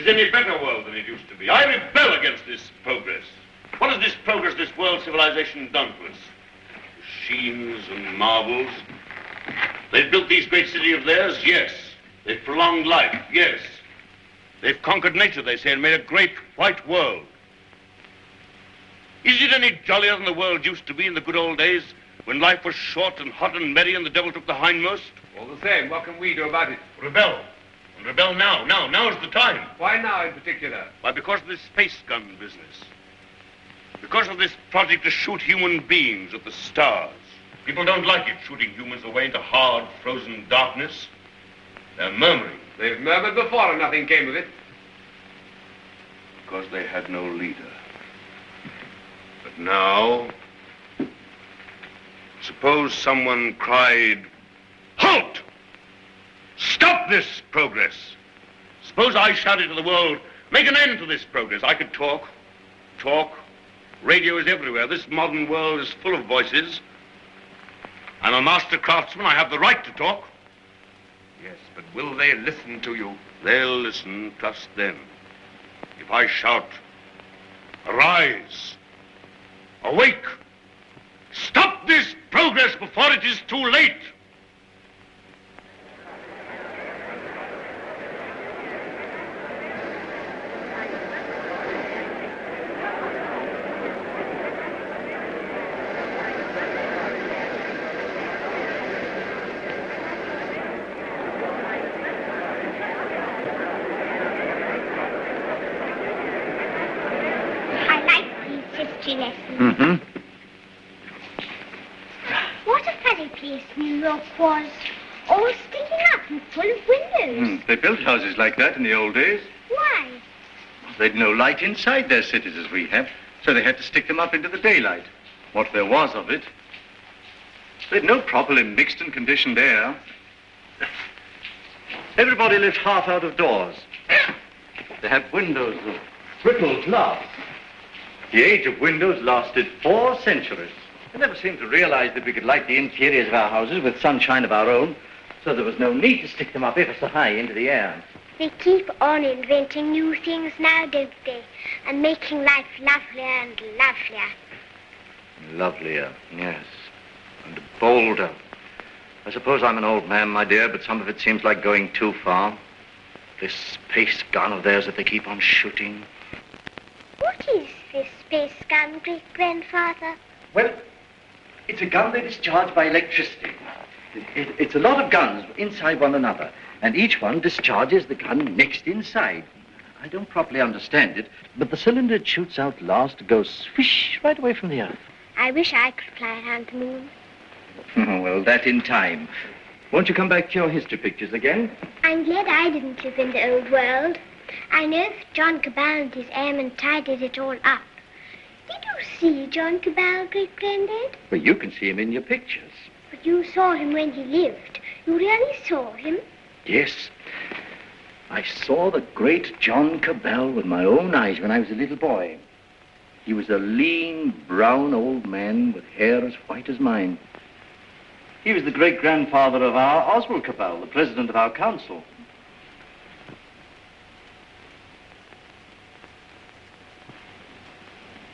is any better world than it used to be. I rebel against this progress. What has this progress, this world civilization done to us? Machines and marvels. They've built these great cities of theirs, yes. They've prolonged life, yes. They've conquered nature, they say, and made a great white world. Is it any jollier than the world used to be in the good old days, when life was short and hot and merry and the devil took the hindmost? All the same, what can we do about it? Rebel. And rebel now. Now's the time. Why now in particular? Why, because of this space gun business. Because of this project to shoot human beings at the stars. People don't like it, shooting humans away into hard, frozen darkness. They're murmuring. They've murmured before and nothing came of it. Because they had no leader. But now, suppose someone cried, "Halt! Stop this progress!" Suppose I shouted to the world, "Make an end to this progress." I could talk. Radio is everywhere. This modern world is full of voices. I'm a master craftsman. I have the right to talk. Yes, but will they listen to you? They'll listen, trust them. If I shout, "Arise! Awake! Stop this progress before it is too late!" What a funny place New York was. All sticking up and full of windows. They built houses like that in the old days. Why? They'd no light inside their cities as we have, so they had to stick them up into the daylight. What there was of it. They'd no properly mixed and conditioned air. Everybody lived half out of doors. They had windows of brittle glass. The age of windows lasted 4 centuries. I never seemed to realize that we could light the interiors of our houses with sunshine of our own, so there was no need to stick them up ever so high into the air. They keep on inventing new things now, don't they? And making life lovelier and lovelier. Lovelier, yes. And bolder. I suppose I'm an old man, my dear, but some of it seems like going too far. This space gun of theirs that they keep on shooting. What is this space gun, great-grandfather? Well, it's a gun that is charged by electricity. It's a lot of guns inside one another, and each one discharges the gun next inside. I don't properly understand it, but the cylinder it shoots out last goes swish right away from the earth. I wish I could fly around the moon. Well, that in time. Won't you come back to your history pictures again? I'm glad I didn't live in the old world. I know that John Cabal and his airmen tidied it all up. Did you see John Cabal, great-granddad? Well, you can see him in your pictures. But you saw him when he lived. You really saw him? Yes. I saw the great John Cabal with my own eyes when I was a little boy. He was a lean, brown old man with hair as white as mine. He was the great-grandfather of our Oswald Cabal, the president of our council.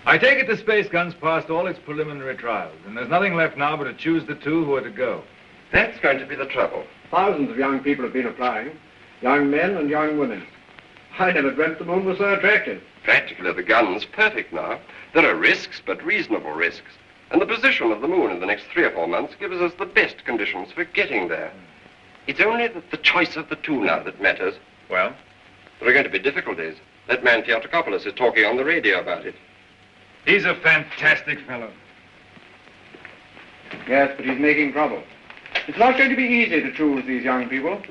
I take it the space gun's passed all its preliminary trials, and there's nothing left now but to choose the 2 who are to go. That's going to be the trouble. Thousands of young people have been applying. Young men and young women. I never dreamt the moon was so attractive. Practically, the gun's perfect now. There are risks, but reasonable risks. And the position of the moon in the next 3 or 4 months gives us the best conditions for getting there. It's only the choice of the 2 now that matters. Well? There are going to be difficulties. That man Theotokopoulos is talking on the radio about it. He's a fantastic fellow. Yes, but he's making trouble. It's not going to be easy to choose these young people.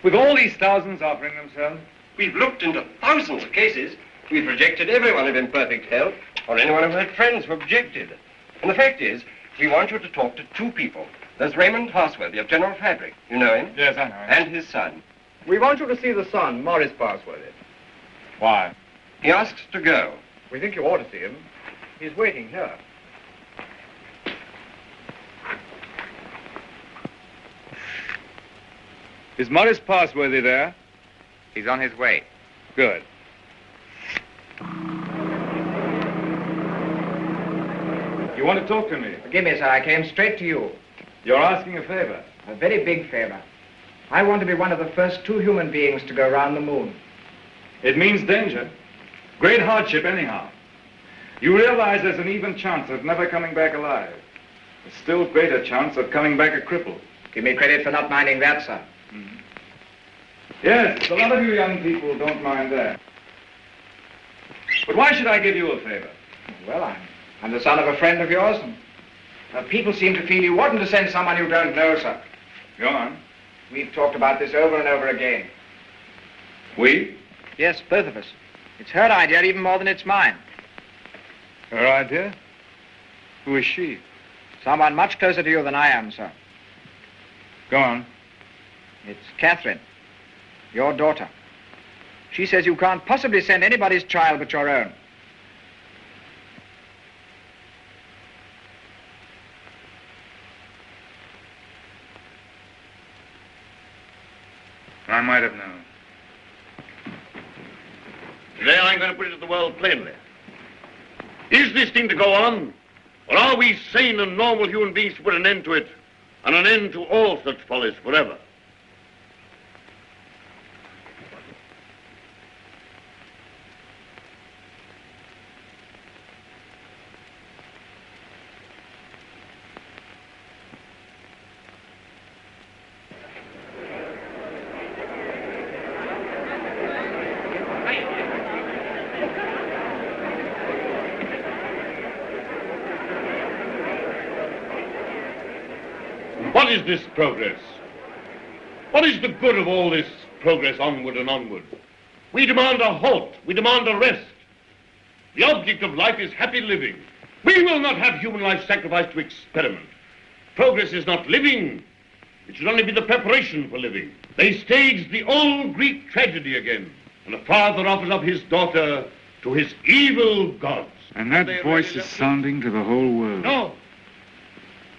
With all these thousands offering themselves? We've looked into thousands of cases. We've rejected everyone of imperfect health, or anyone who had friends who objected. And the fact is, we want you to talk to 2 people. There's Raymond Parsworthy of General Fabric. You know him? Yes, I know him. And his son. We want you to see the son, Morris Parsworthy. Why? He asks to go. We think you ought to see him. He's waiting here. Is Morris Parsworthy there? He's on his way. Good. You want to talk to me? Forgive me, sir. I came straight to you. You're asking a favor. A very big favor. I want to be one of the first 2 human beings to go around the moon. It means danger. Great hardship, anyhow. You realize there's an even chance of never coming back alive. A still greater chance of coming back a cripple. Give me credit for not minding that, sir. Mm-hmm. Yes, a lot of you young people don't mind that. But why should I give you a favor? Well, I'm the son of a friend of yours, and people seem to feel you oughtn't to send someone you don't know, sir. Go on. We've talked about this over and over again. We? Yes, both of us. It's her idea even more than it's mine. Her idea? Who is she? Someone much closer to you than I am, sir. Go on. It's Catherine, your daughter. She says you can't possibly send anybody's child but your own. I might have known. Today I'm going to put it to the world plainly. Is this thing to go on? Or are we sane and normal human beings to put an end to it, and an end to all such follies forever? What is this progress? What is the good of all this progress onward and onward? We demand a halt. We demand a rest. The object of life is happy living. We will not have human life sacrificed to experiment. Progress is not living. It should only be the preparation for living. They staged the old Greek tragedy again, and a father offers up his daughter to his evil gods. And that voice is sounding to the whole world. No.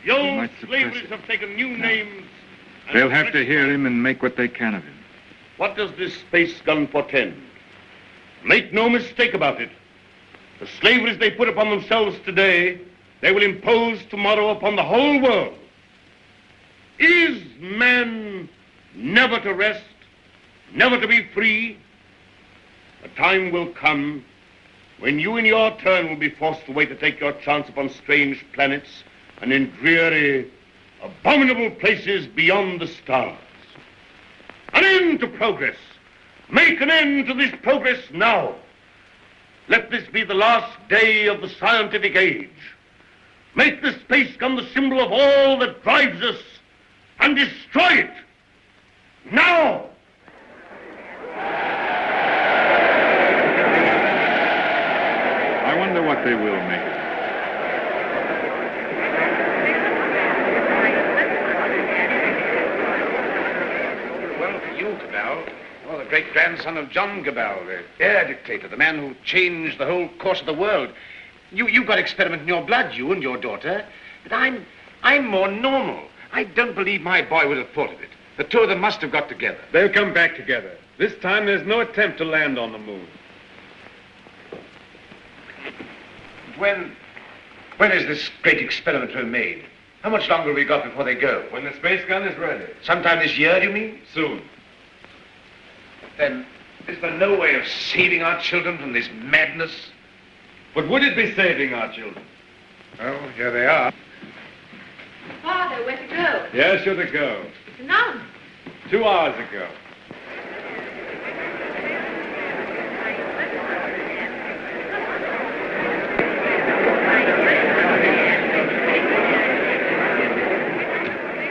The old slaveries have taken new names. They'll have to hear him and make what they can of him. What does this space gun portend? Make no mistake about it. The slaveries they put upon themselves today, they will impose tomorrow upon the whole world. Is man never to rest, never to be free? A time will come when you in your turn will be forced away to take your chance upon strange planets and in dreary, abominable places beyond the stars. An end to progress. Make an end to this progress now. Let this be the last day of the scientific age. Make the space gun the symbol of all that drives us, and destroy it. Now! I wonder what they will make it. Oh, the great-grandson of John Cabell, the air dictator, the man who changed the whole course of the world. You've got experiment in your blood, you and your daughter. But I'm more normal. I don't believe my boy would have thought of it. The two of them must have got together. They'll come back together. This time there's no attempt to land on the moon. When is this great experiment to be made? How much longer have we got before they go? When the space gun is ready. Sometime this year, do you mean? Soon. Then, is there no way of saving our children from this madness? But would it be saving our children? Well, here they are. Father, where to go? Yes, you're to go. It's announced. 2 hours ago.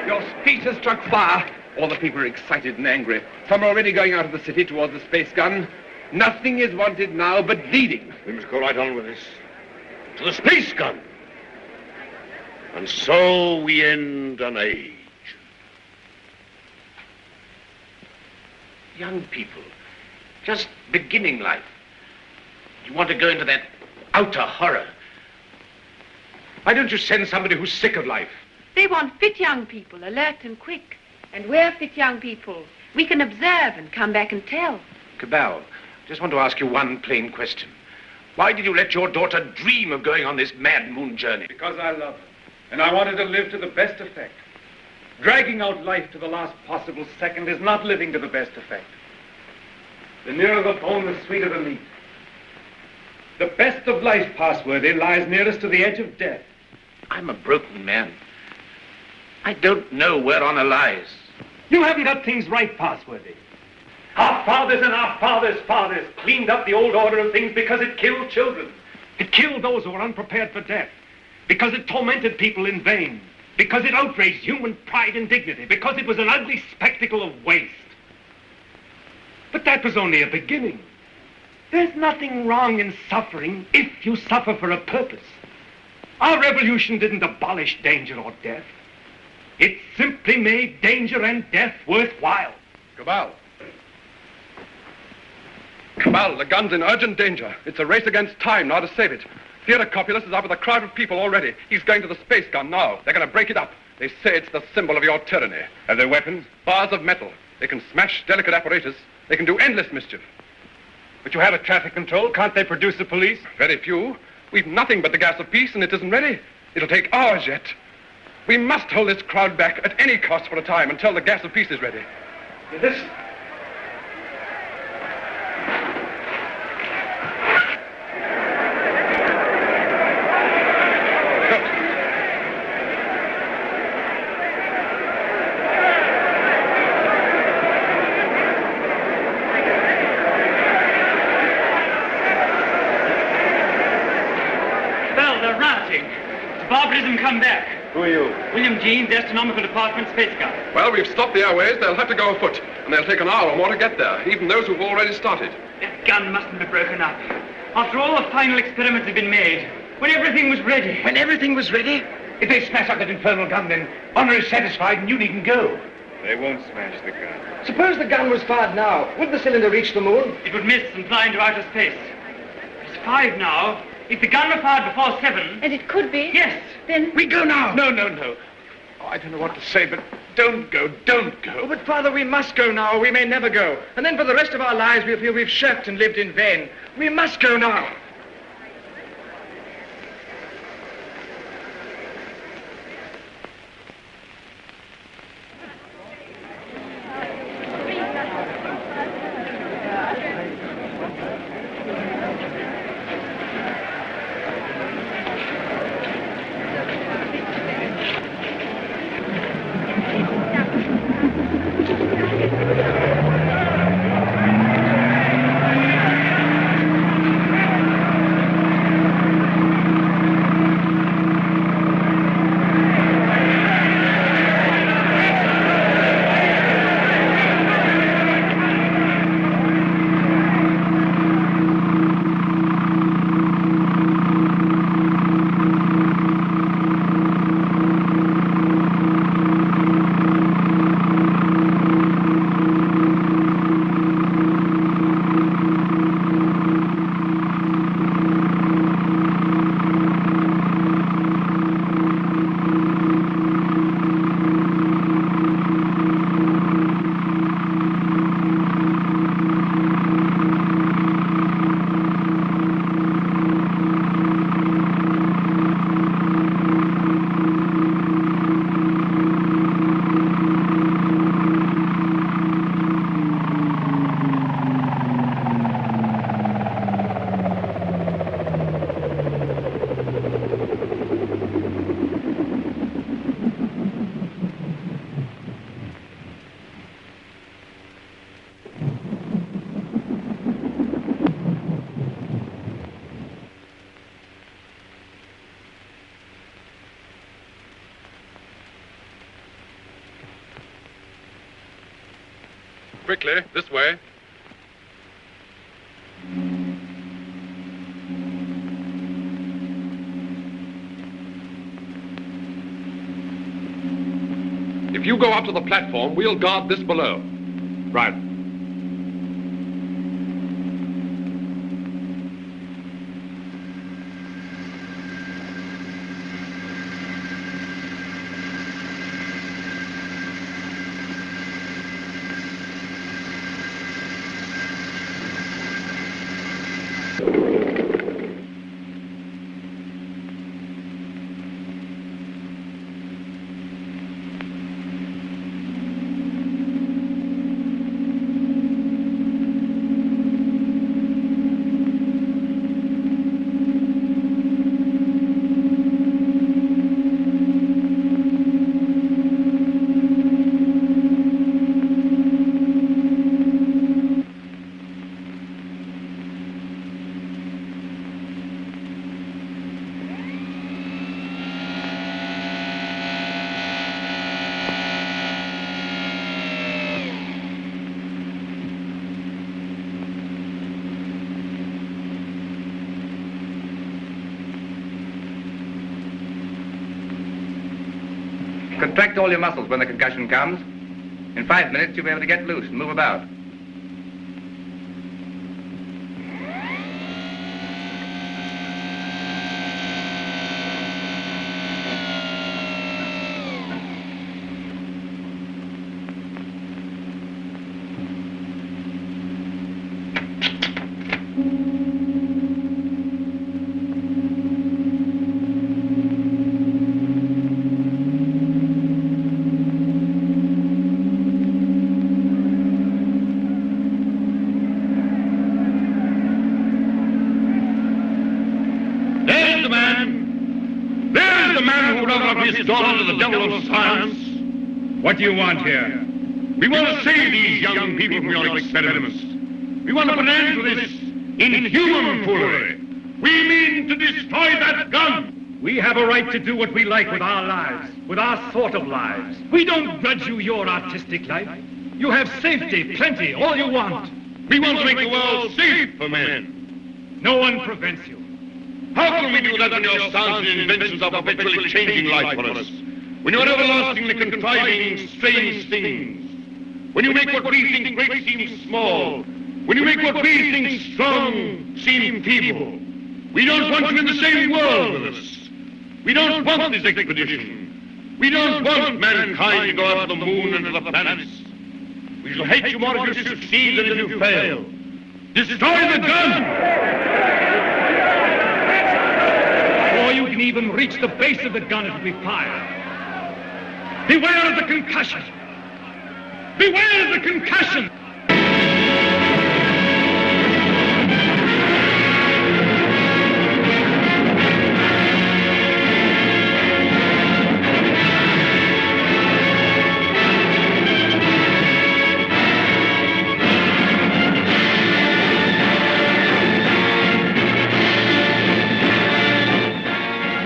Your speech has struck fire. All the people are excited and angry. Some are already going out of the city towards the space gun. Nothing is wanted now but leading. We must go right on with this. To the space gun. And so we end an age. Young people, just beginning life. You want to go into that outer horror. Why don't you send somebody who's sick of life? They want fit young people, alert and quick. And we're fit young people. We can observe and come back and tell. Cabell, just want to ask you one plain question. Why did you let your daughter dream of going on this mad moon journey? Because I love her, and I wanted to live to the best effect. Dragging out life to the last possible second is not living to the best effect. The nearer the bone, the sweeter the meat. The best of life, Passworthy, lies nearest to the edge of death. I'm a broken man. I don't know where honor lies. You haven't got things right, Passworthy. Our fathers and our fathers' fathers cleaned up the old order of things because it killed children. It killed those who were unprepared for death. Because it tormented people in vain. Because it outraged human pride and dignity. Because it was an ugly spectacle of waste. But that was only a beginning. There's nothing wrong in suffering if you suffer for a purpose. Our revolution didn't abolish danger or death. It simply made danger and death worthwhile. Cabal. Cabal, the gun's in urgent danger. It's a race against time now to save it. Theodore Copulus is up with a crowd of people already. He's going to the space gun now. They're going to break it up. They say it's the symbol of your tyranny. Have they weapons? Bars of metal. They can smash delicate apparatus. They can do endless mischief. But you have a traffic control. Can't they produce the police? Very few. We've nothing but the gas of peace, and it isn't ready. It'll take hours yet. We must hold this crowd back at any cost for a time until the gas of peace is ready. Listen. Barbarism come back. Who are you? William Jeans, Astronomical Department, Space Guard. Well, we've stopped the airways. They'll have to go afoot, and they'll take an hour or more to get there, even those who've already started. That gun mustn't be broken up. After all the final experiments have been made, when everything was ready. When everything was ready? If they smash up that infernal gun, then honor is satisfied and you needn't go. They won't smash the gun. Suppose the gun was fired now. Would the cylinder reach the moon? It would miss and fly into outer space. It's 5 now. If the gun were fired before 7... And it could be? Yes. Then... We go now. No. Oh, I don't know what to say, but don't go. Oh, but, Father, we must go now, or we may never go. And then for the rest of our lives, we'll feel we've shirked and lived in vain. We must go now. Quickly, this way. If you go up to the platform, we'll guard this below. Right. Contract all your muscles when the concussion comes. In 5 minutes, you'll be able to get loose and move about. His daughter to the devil of science. What do you want here? We want to save these young people from your experiments. We want to put an end to this inhuman foolery. We mean to destroy that gun. We have a right to do what we like with our lives, with our sort of lives. We don't grudge you your artistic life. You have safety, plenty, all you want. We want to make the world safe for men. No one prevents you. How can we do that when your sounds and inventions are perpetually changing life for us? When you're everlastingly contriving strange things? When you make what we think great seem small? When you make what we think strong seem feeble? We don't want you in the same world with us. We don't want this expedition. We don't want mankind to go out to the moon and to the planets. We shall hate you more if you succeed than if you fail. Destroy the gun! Before you can even reach the base of the gun, it will be fired. Beware of the concussion! Beware of the concussion!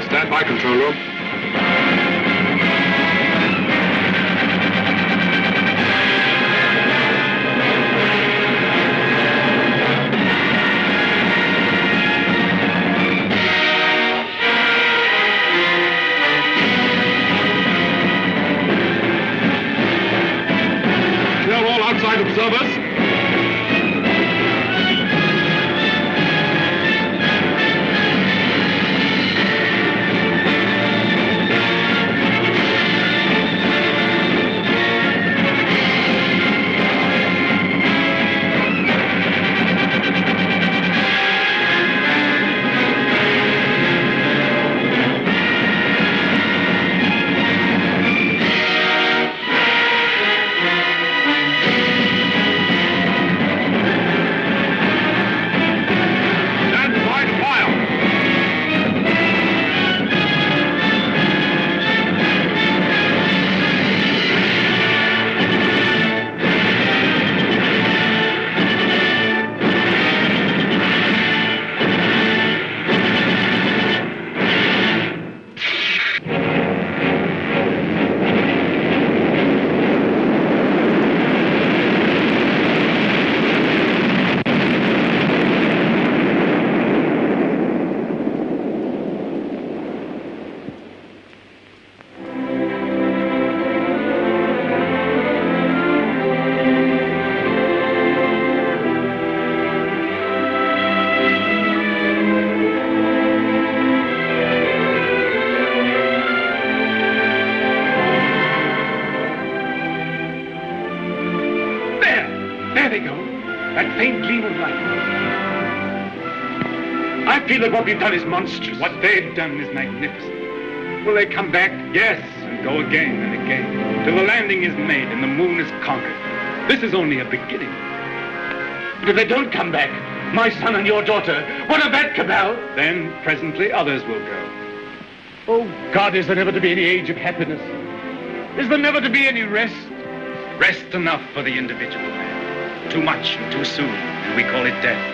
Stand by, control room. Clear all outside observers. That what we've done is monstrous. What they've done is magnificent. Will they come back? Yes, and go again and again, till the landing is made and the moon is conquered. This is only a beginning. But if they don't come back, my son and your daughter, what of that cabal? Then, presently, others will go. Oh, God, is there never to be any age of happiness? Is there never to be any rest? Rest enough for the individual man. Too much and too soon, and we call it death.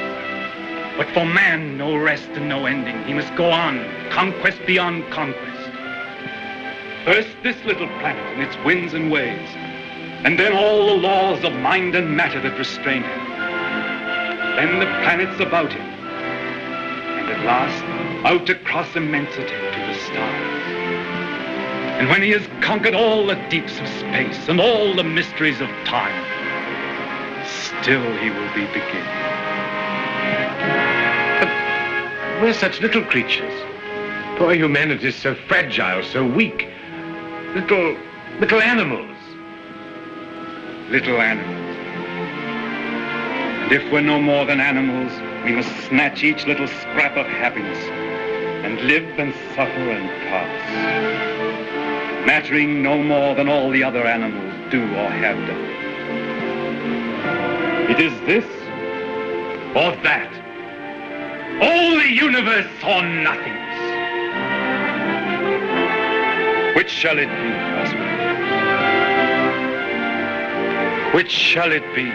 But for man, no rest and no ending. He must go on, conquest beyond conquest. First, this little planet and its winds and waves, and then all the laws of mind and matter that restrain him. Then the planets about him, and at last, out across immensity to the stars. And when he has conquered all the deeps of space and all the mysteries of time, still he will be beginning. But we're such little creatures. Poor humanity is so fragile, so weak. Little animals. Little animals. And if we're no more than animals, we must snatch each little scrap of happiness and live and suffer and pass, mattering no more than all the other animals do or have done. It is this or that. All the universe or nothingness. Which shall it be, husband? Which shall it be?